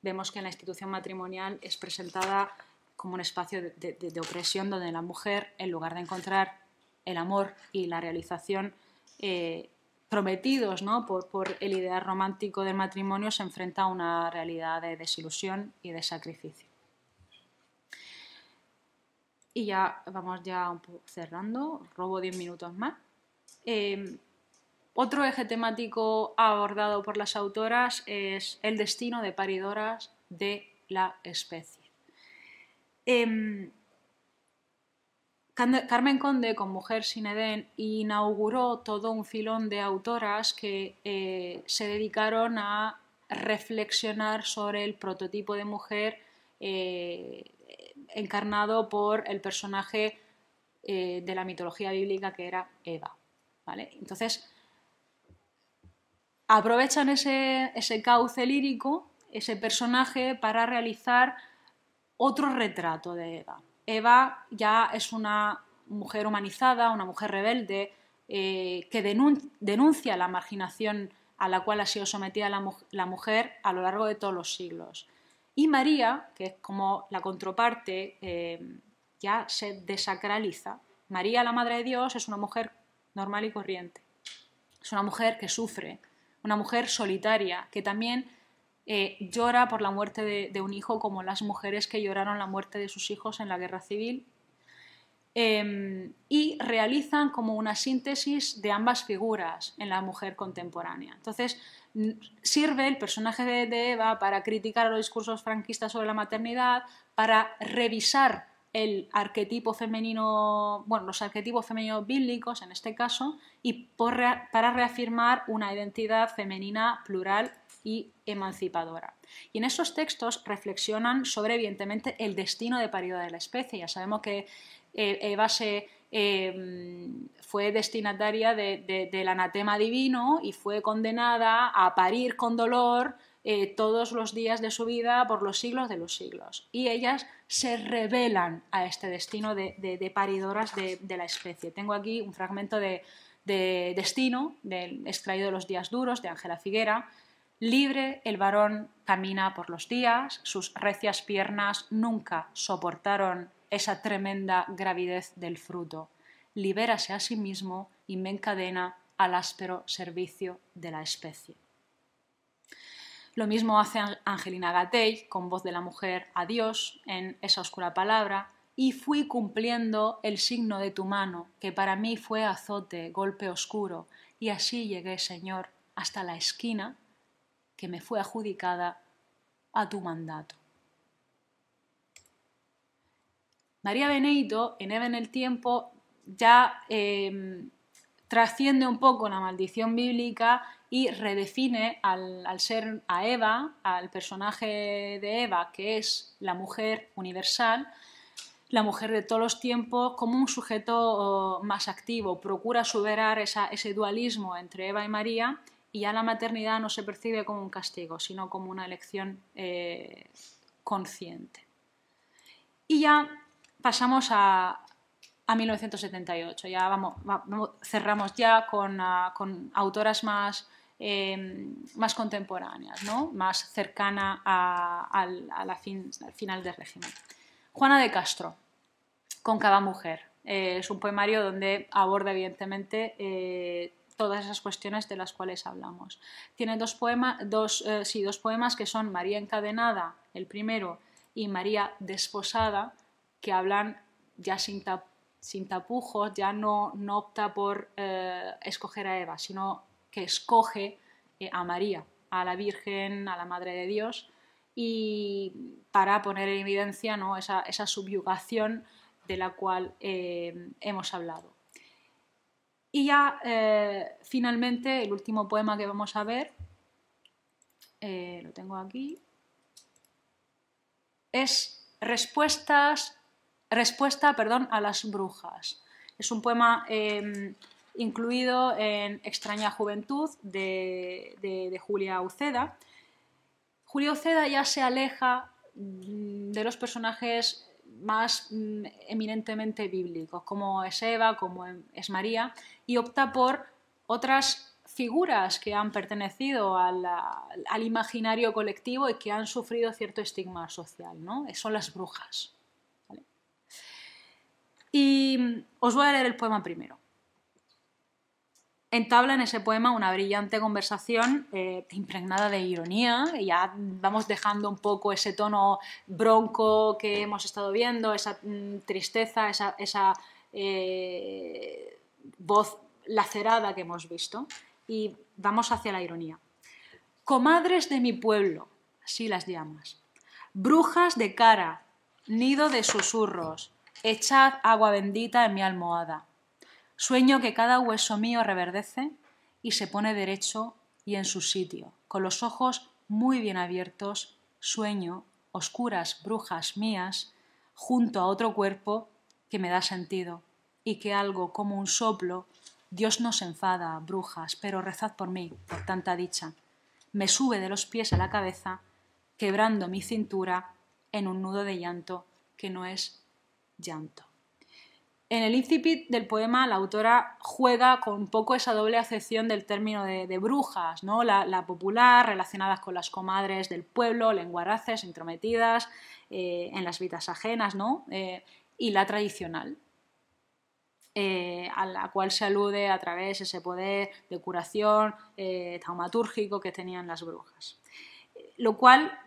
S2: Vemos que la institución matrimonial es presentada como un espacio de opresión donde la mujer, en lugar de encontrar el amor y la realización prometidos, ¿no?, por el ideal romántico del matrimonio, se enfrenta a una realidad de desilusión y de sacrificio. Y ya vamos un poco cerrando, robo 10 minutos más. Otro eje temático abordado por las autoras es el destino de paridoras de la especie. Carmen Conde, con Mujer sin Edén, inauguró todo un filón de autoras que se dedicaron a reflexionar sobre el prototipo de mujer encarnado por el personaje de la mitología bíblica que era Eva, ¿vale? Entonces, aprovechan ese cauce lírico, ese personaje, para realizar otro retrato de Eva. Eva ya es una mujer humanizada, una mujer rebelde, que denuncia la marginación a la cual ha sido sometida la mujer a lo largo de todos los siglos. Y María, que es como la contraparte, ya se desacraliza. María, la Madre de Dios, es una mujer normal y corriente. Es una mujer que sufre, una mujer solitaria, que también llora por la muerte de un hijo, como las mujeres que lloraron la muerte de sus hijos en la Guerra Civil. y realizan como una síntesis de ambas figuras en la mujer contemporánea. Entonces, sirve el personaje de Eva para criticar los discursos franquistas sobre la maternidad, para revisar el arquetipo femenino, bueno, los arquetipos femeninos bíblicos en este caso, y para reafirmar una identidad femenina plural y emancipadora. Y en esos textos reflexionan sobre, evidentemente, el destino de parida de la especie. Ya sabemos que Eva fue destinataria del anatema divino y fue condenada a parir con dolor todos los días de su vida por los siglos de los siglos. Y ellas se rebelan a este destino de paridoras de la especie. Tengo aquí un fragmento de Destino, extraído de Los días duros, de Ángela Figuera. Libre el varón camina por los días, sus recias piernas nunca soportaron esa tremenda gravidez del fruto. Libérase a sí mismo y me encadena al áspero servicio de la especie. Lo mismo hace Angelina Gatell, con voz de la mujer, a Dios, en Esa oscura palabra, y fui cumpliendo el signo de tu mano, que para mí fue azote, golpe oscuro, y así llegué, Señor, hasta la esquina que me fue adjudicada a tu mandato. María Beneito, en Eva en el tiempo, ya trasciende un poco la maldición bíblica y redefine al ser a Eva, al personaje de Eva, que es la mujer universal, la mujer de todos los tiempos, como un sujeto más activo. Procura superar ese dualismo entre Eva y María, y ya la maternidad no se percibe como un castigo, sino como una elección consciente. Y ya pasamos a 1978, ya cerramos ya con autoras más contemporáneas, ¿no? Más cercana al final del régimen. Juana de Castro, Con cada mujer. Es un poemario donde aborda evidentemente todas esas cuestiones de las cuales hablamos. Tiene dos poemas que son María encadenada, el primero, y María desposada, que hablan ya sin tapujos, ya no opta por escoger a Eva, sino que escoge a María, a la Virgen, a la Madre de Dios, y para poner en evidencia, ¿no?, esa subyugación de la cual hemos hablado. Y ya finalmente el último poema que vamos a ver, lo tengo aquí, es Respuesta a las brujas. Es un poema incluido en Extraña Juventud de Julia Uceda. Julia Uceda ya se aleja de los personajes más eminentemente bíblicos, como es Eva, como es María, y opta por otras figuras que han pertenecido al imaginario colectivo y que han sufrido cierto estigma social, ¿no? Son las brujas. ¿Vale? Y os voy a leer el poema primero. Entabla en ese poema una brillante conversación impregnada de ironía, y ya vamos dejando un poco ese tono bronco que hemos estado viendo, esa tristeza, esa voz lacerada que hemos visto, y vamos hacia la ironía. Comadres de mi pueblo, así las llamas, brujas de cara, nido de susurros, echad agua bendita en mi almohada. Sueño que cada hueso mío reverdece y se pone derecho y en su sitio, con los ojos muy bien abiertos, sueño, oscuras brujas mías, junto a otro cuerpo que me da sentido, y que algo como un soplo, Dios no se enfada, brujas, pero rezad por mí, por tanta dicha, me sube de los pies a la cabeza, quebrando mi cintura en un nudo de llanto que no es llanto. En el incipit del poema la autora juega con un poco esa doble acepción del término de brujas, ¿no? La popular, relacionadas con las comadres del pueblo, lenguaraces, intrometidas en las vidas ajenas, ¿no? Y la tradicional, a la cual se alude a través de ese poder de curación taumatúrgico que tenían las brujas. lo cual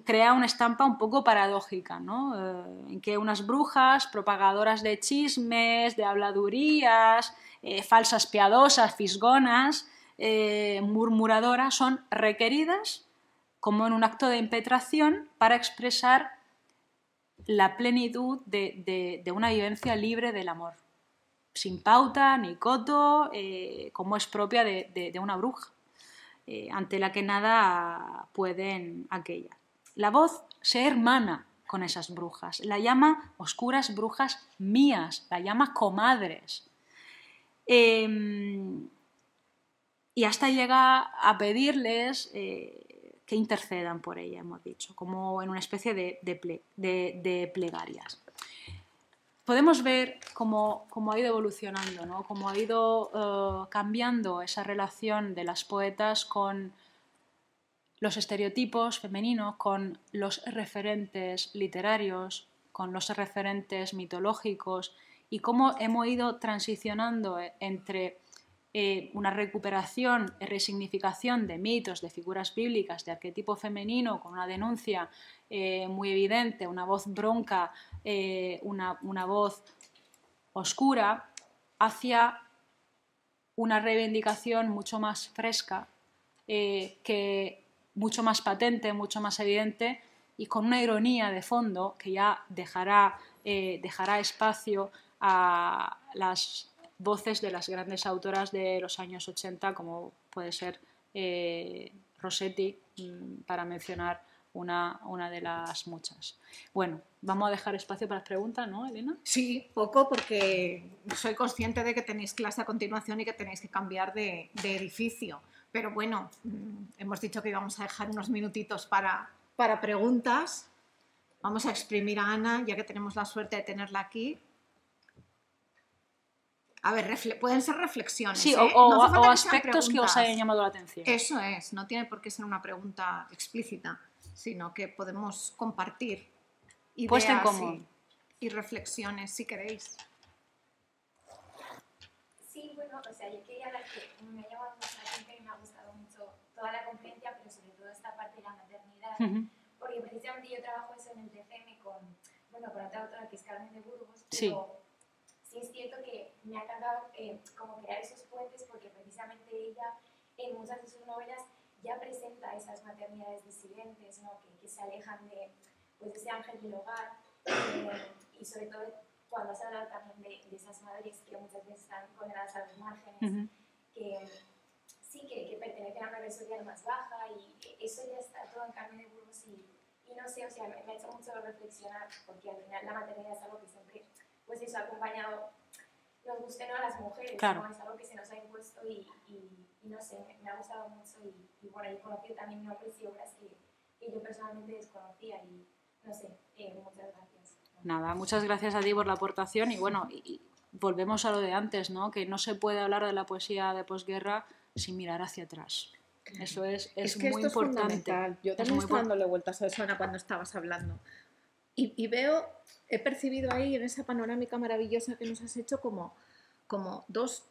S2: crea una estampa un poco paradójica, ¿no? En que unas brujas propagadoras de chismes, de habladurías, falsas piadosas, fisgonas, murmuradoras, son requeridas como en un acto de impetración para expresar la plenitud de una vivencia libre del amor, sin pauta ni coto, como es propia de una bruja, ante la que nada pueden aquellas. La voz se hermana con esas brujas, la llama oscuras brujas mías, la llama comadres. Y hasta llega a pedirles que intercedan por ella, hemos dicho, como en una especie de plegarias. Podemos ver cómo ha ido evolucionando, ¿no? Cómo ha ido cambiando esa relación de las poetas con los estereotipos femeninos, con los referentes literarios, con los referentes mitológicos, y cómo hemos ido transicionando entre una recuperación y resignificación de mitos, de figuras bíblicas, de arquetipo femenino, con una denuncia muy evidente, una voz bronca, una voz oscura, hacia una reivindicación mucho más fresca, mucho más patente, mucho más evidente, y con una ironía de fondo que ya dejará espacio a las voces de las grandes autoras de los años 80, como puede ser Rossetti, para mencionar una de las muchas. Bueno, vamos a dejar espacio para las preguntas, ¿no, Elena?
S1: Sí, poco, porque soy consciente de que tenéis clase a continuación y que tenéis que cambiar de edificio. Pero bueno, hemos dicho que íbamos a dejar unos minutitos para preguntas. Vamos a exprimir a Ana, ya que tenemos la suerte de tenerla aquí. A ver, pueden ser reflexiones.
S2: Sí,
S1: ¿eh?
S2: o aspectos que os hayan llamado la atención.
S1: Eso es, no tiene por qué ser una pregunta explícita, sino que podemos compartir ideas y reflexiones, si queréis.
S3: Sí, bueno, o sea, yo quería hablar que me ha llamado mucho la atención y me ha gustado mucho toda la conferencia, pero sobre todo esta parte de la maternidad, porque precisamente yo trabajo eso en el TCM con otra autora que es Carmen de Burgos, pero sí es cierto que me ha encantado como crear esos puentes, porque precisamente ella en muchas de sus novelas ya presenta esas maternidades disidentes, ¿no? que se alejan de ese ángel del hogar, y sobre todo cuando has hablado también de esas madres que muchas veces están condenadas a los márgenes, que pertenecen a una red social más baja, y eso ya está todo en Carmen de Burgos, y no sé, o sea, me ha hecho mucho reflexionar, porque al final la maternidad es algo que siempre, pues eso, ha acompañado, nos guste o no a las mujeres,
S2: claro.
S3: ¿no? Es algo que se nos ha impuesto, y no sé, me ha gustado mucho, y bueno, he conocido también nombres y obras que yo personalmente desconocía, y no sé, muchas gracias.
S2: Nada, muchas gracias a ti por la aportación, y bueno, y volvemos a lo de antes, ¿no? Que no se puede hablar de la poesía de posguerra sin mirar hacia atrás. Eso es
S1: que
S2: muy
S1: esto
S2: importante.
S1: Es fundamental. Yo también estaba dándole vueltas a eso, Ana, cuando estabas hablando. Y he percibido ahí en esa panorámica maravillosa que nos has hecho como dos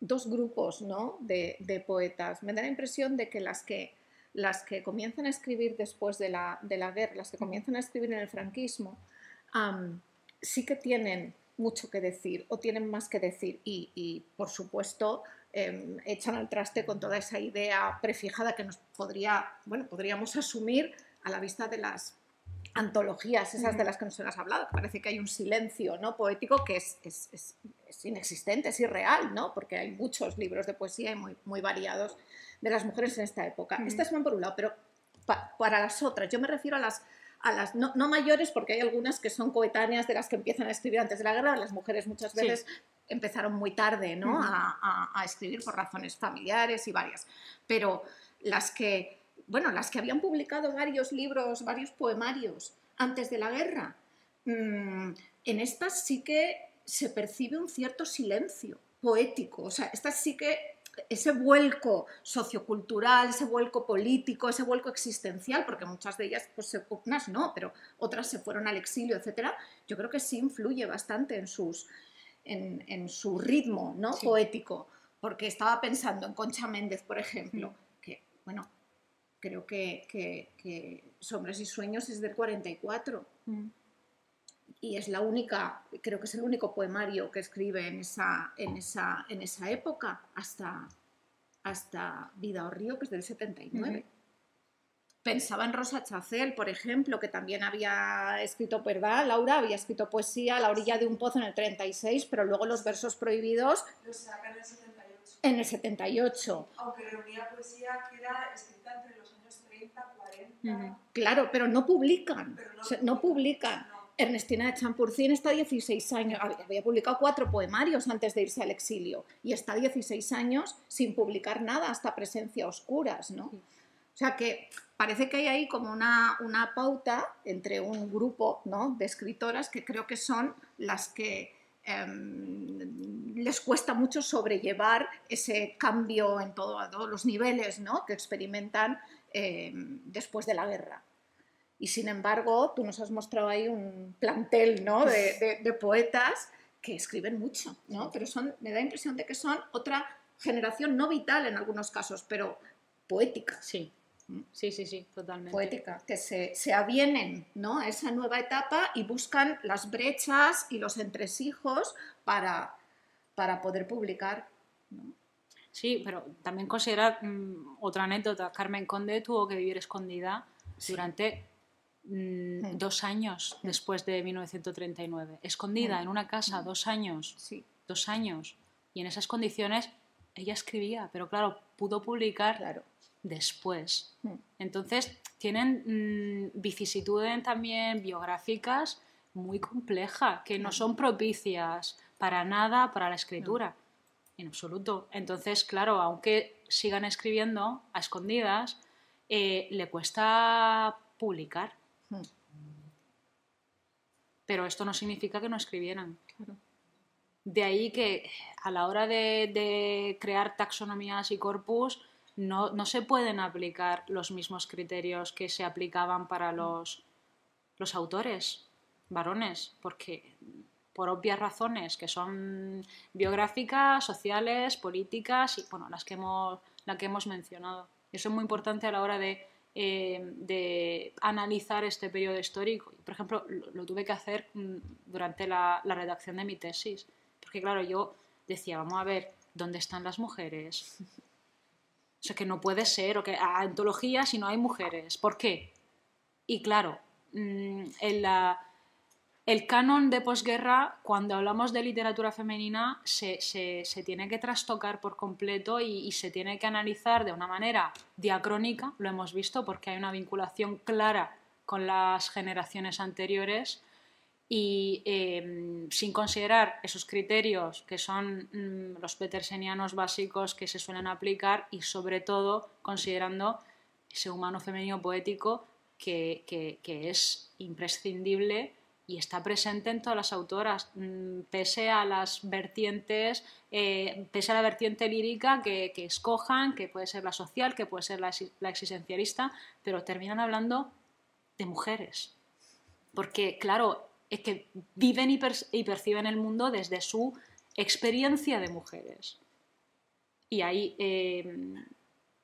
S1: grupos, ¿no? de poetas. Me da la impresión de que las que comienzan a escribir después de la guerra, las que comienzan a escribir en el franquismo, sí que tienen mucho que decir o tienen más que decir, y por supuesto echan al traste con toda esa idea prefijada que podríamos asumir a la vista de las antologías esas de las que nos has hablado, que parece que hay un silencio, ¿no? poético que es inexistente, es irreal, ¿no? Porque hay muchos libros de poesía y muy variados de las mujeres en esta época. Estas van por un lado, pero para las otras, yo me refiero a las no mayores, porque hay algunas que son coetáneas de las que empiezan a escribir antes de la guerra. Las mujeres muchas veces empezaron muy tarde, ¿no? a escribir por razones familiares y varias, pero las que habían publicado varios libros, varios poemarios antes de la guerra, en estas sí que se percibe un cierto silencio poético. O sea, estas sí que ese vuelco sociocultural, ese vuelco político, ese vuelco existencial, porque muchas de ellas, pues unas no, pero otras se fueron al exilio, etcétera, yo creo que sí influye bastante en su ritmo, ¿no? poético, porque estaba pensando en Concha Méndez, por ejemplo, que, bueno, creo que Sombras y Sueños es del 44. Y es la única, creo que es el único poemario que escribe en esa época, hasta Vida o Río, que es del 79. Pensaba en Rosa Chacel, por ejemplo, que también había escrito, ¿verdad? Laura había escrito poesía a la orilla de un pozo en el 36, pero luego los versos prohibidos
S4: los sacan en el 78.
S1: En el 78.
S4: Aunque reunía poesía que era escrita entre los años 30, 40...
S1: Claro, pero no publican.
S4: Pero
S1: no publican.
S4: No.
S1: Ernestina de Champurcín está 16 años, había publicado 4 poemarios antes de irse al exilio y está 16 años sin publicar nada, hasta Presencia Oscuras, ¿no? O sea que parece que hay ahí como una pauta entre un grupo, ¿no?, de escritoras que creo que son las que les cuesta mucho sobrellevar ese cambio a todos los niveles, ¿no?, que experimentan después de la guerra. Y sin embargo, tú nos has mostrado ahí un plantel, ¿no?, de poetas que escriben mucho, ¿no? Pero me da la impresión de que son otra generación no vital en algunos casos, pero poética.
S2: Sí, totalmente.
S1: Poética, que se avienen, ¿no?, a esa nueva etapa y buscan las brechas y los entresijos para poder publicar, ¿no?
S2: Sí, pero también considerar otra anécdota. Carmen Conde tuvo que vivir escondida durante 2 años después de 1939. Escondida en una casa 2 años.
S1: Sí.
S2: 2 años. Y en esas condiciones ella escribía, pero claro, pudo publicar después. Entonces, tienen vicisitudes también biográficas muy complejas, que no son propicias para nada para la escritura. En absoluto. Entonces, claro, aunque sigan escribiendo a escondidas, le cuesta publicar. Pero esto no significa que no escribieran.
S1: Claro.
S2: De ahí que a la hora de crear taxonomías y corpus no se pueden aplicar los mismos criterios que se aplicaban para los autores varones, porque por obvias razones que son biográficas, sociales, políticas y bueno, las que hemos mencionado. Eso es muy importante a la hora de analizar este periodo histórico. Por ejemplo, lo tuve que hacer durante la redacción de mi tesis, porque claro, yo decía, vamos a ver, ¿dónde están las mujeres? O sea, que no puede ser, o que a antología si no hay mujeres. ¿Por qué? Y claro, el canon de posguerra, cuando hablamos de literatura femenina, se tiene que trastocar por completo y se tiene que analizar de una manera diacrónica, lo hemos visto, porque hay una vinculación clara con las generaciones anteriores y sin considerar esos criterios que son los petersenianos básicos que se suelen aplicar y sobre todo considerando ese humano femenino poético que es imprescindible y está presente en todas las autoras, pese a las vertientes, pese a la vertiente lírica que escojan, que puede ser la social, que puede ser la existencialista, pero terminan hablando de mujeres. Porque, claro, es que viven y perciben el mundo desde su experiencia de mujeres. Y hay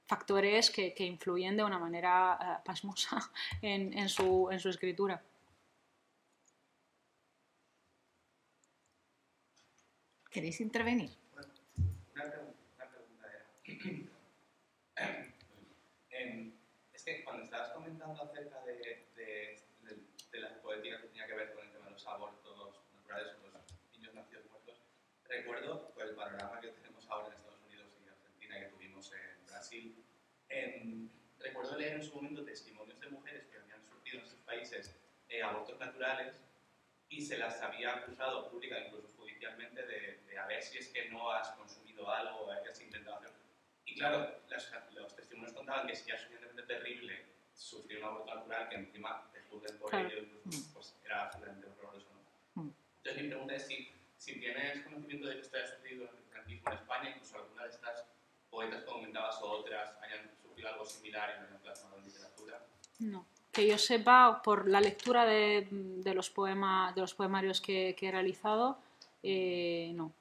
S2: factores que influyen de una manera pasmosa en su escritura.
S1: ¿Queréis intervenir?
S5: Bueno, una pregunta era... es que cuando estabas comentando acerca de la poética que tenía que ver con el tema de los abortos naturales o los niños nacidos muertos, recuerdo el panorama que tenemos ahora en Estados Unidos y Argentina y que tuvimos en Brasil. Recuerdo leer en su momento testimonios de mujeres que habían sufrido en sus países abortos naturales y se las había acusado pública, incluso judicialmente, de a ver si es que no has consumido algo o a ver qué has intentado hacer. Y claro, los testimonios contaban que si ya es suficientemente terrible sufrir un aborto natural, que encima te juzguen por ello, pues era absolutamente horroroso, ¿no? Entonces mi pregunta es si tienes conocimiento de que esto haya sucedido en el franquismo en España, incluso alguna de estas poetas que comentabas o otras hayan sufrido algo similar y no hayan plasmado en literatura.
S2: No. Que yo sepa, por la lectura de los poemarios que he realizado, no.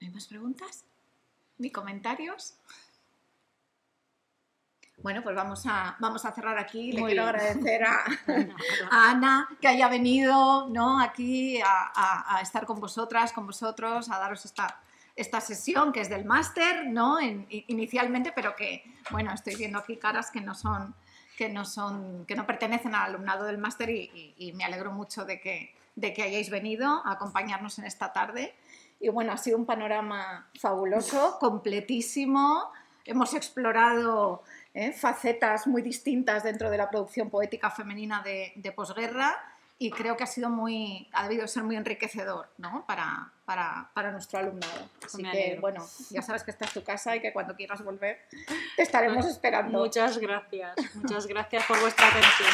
S1: ¿Hay más preguntas? ¿Ni comentarios? Bueno, pues vamos a cerrar aquí. Le quiero agradecer a Ana que haya venido, ¿no?, aquí a estar con vosotras, con vosotros, a daros esta sesión que es del máster, ¿no?, inicialmente, pero que, bueno, estoy viendo aquí caras que no pertenecen al alumnado del máster y me alegro mucho de que hayáis venido a acompañarnos en esta tarde. Y bueno, ha sido un panorama fabuloso, completísimo. Hemos explorado facetas muy distintas dentro de la producción poética femenina de posguerra y creo que ha debido ser muy enriquecedor, ¿no?, para nuestro alumnado. Así que, bueno, ya sabes que esta es tu casa y que cuando quieras volver te estaremos esperando.
S2: Muchas gracias por vuestra atención.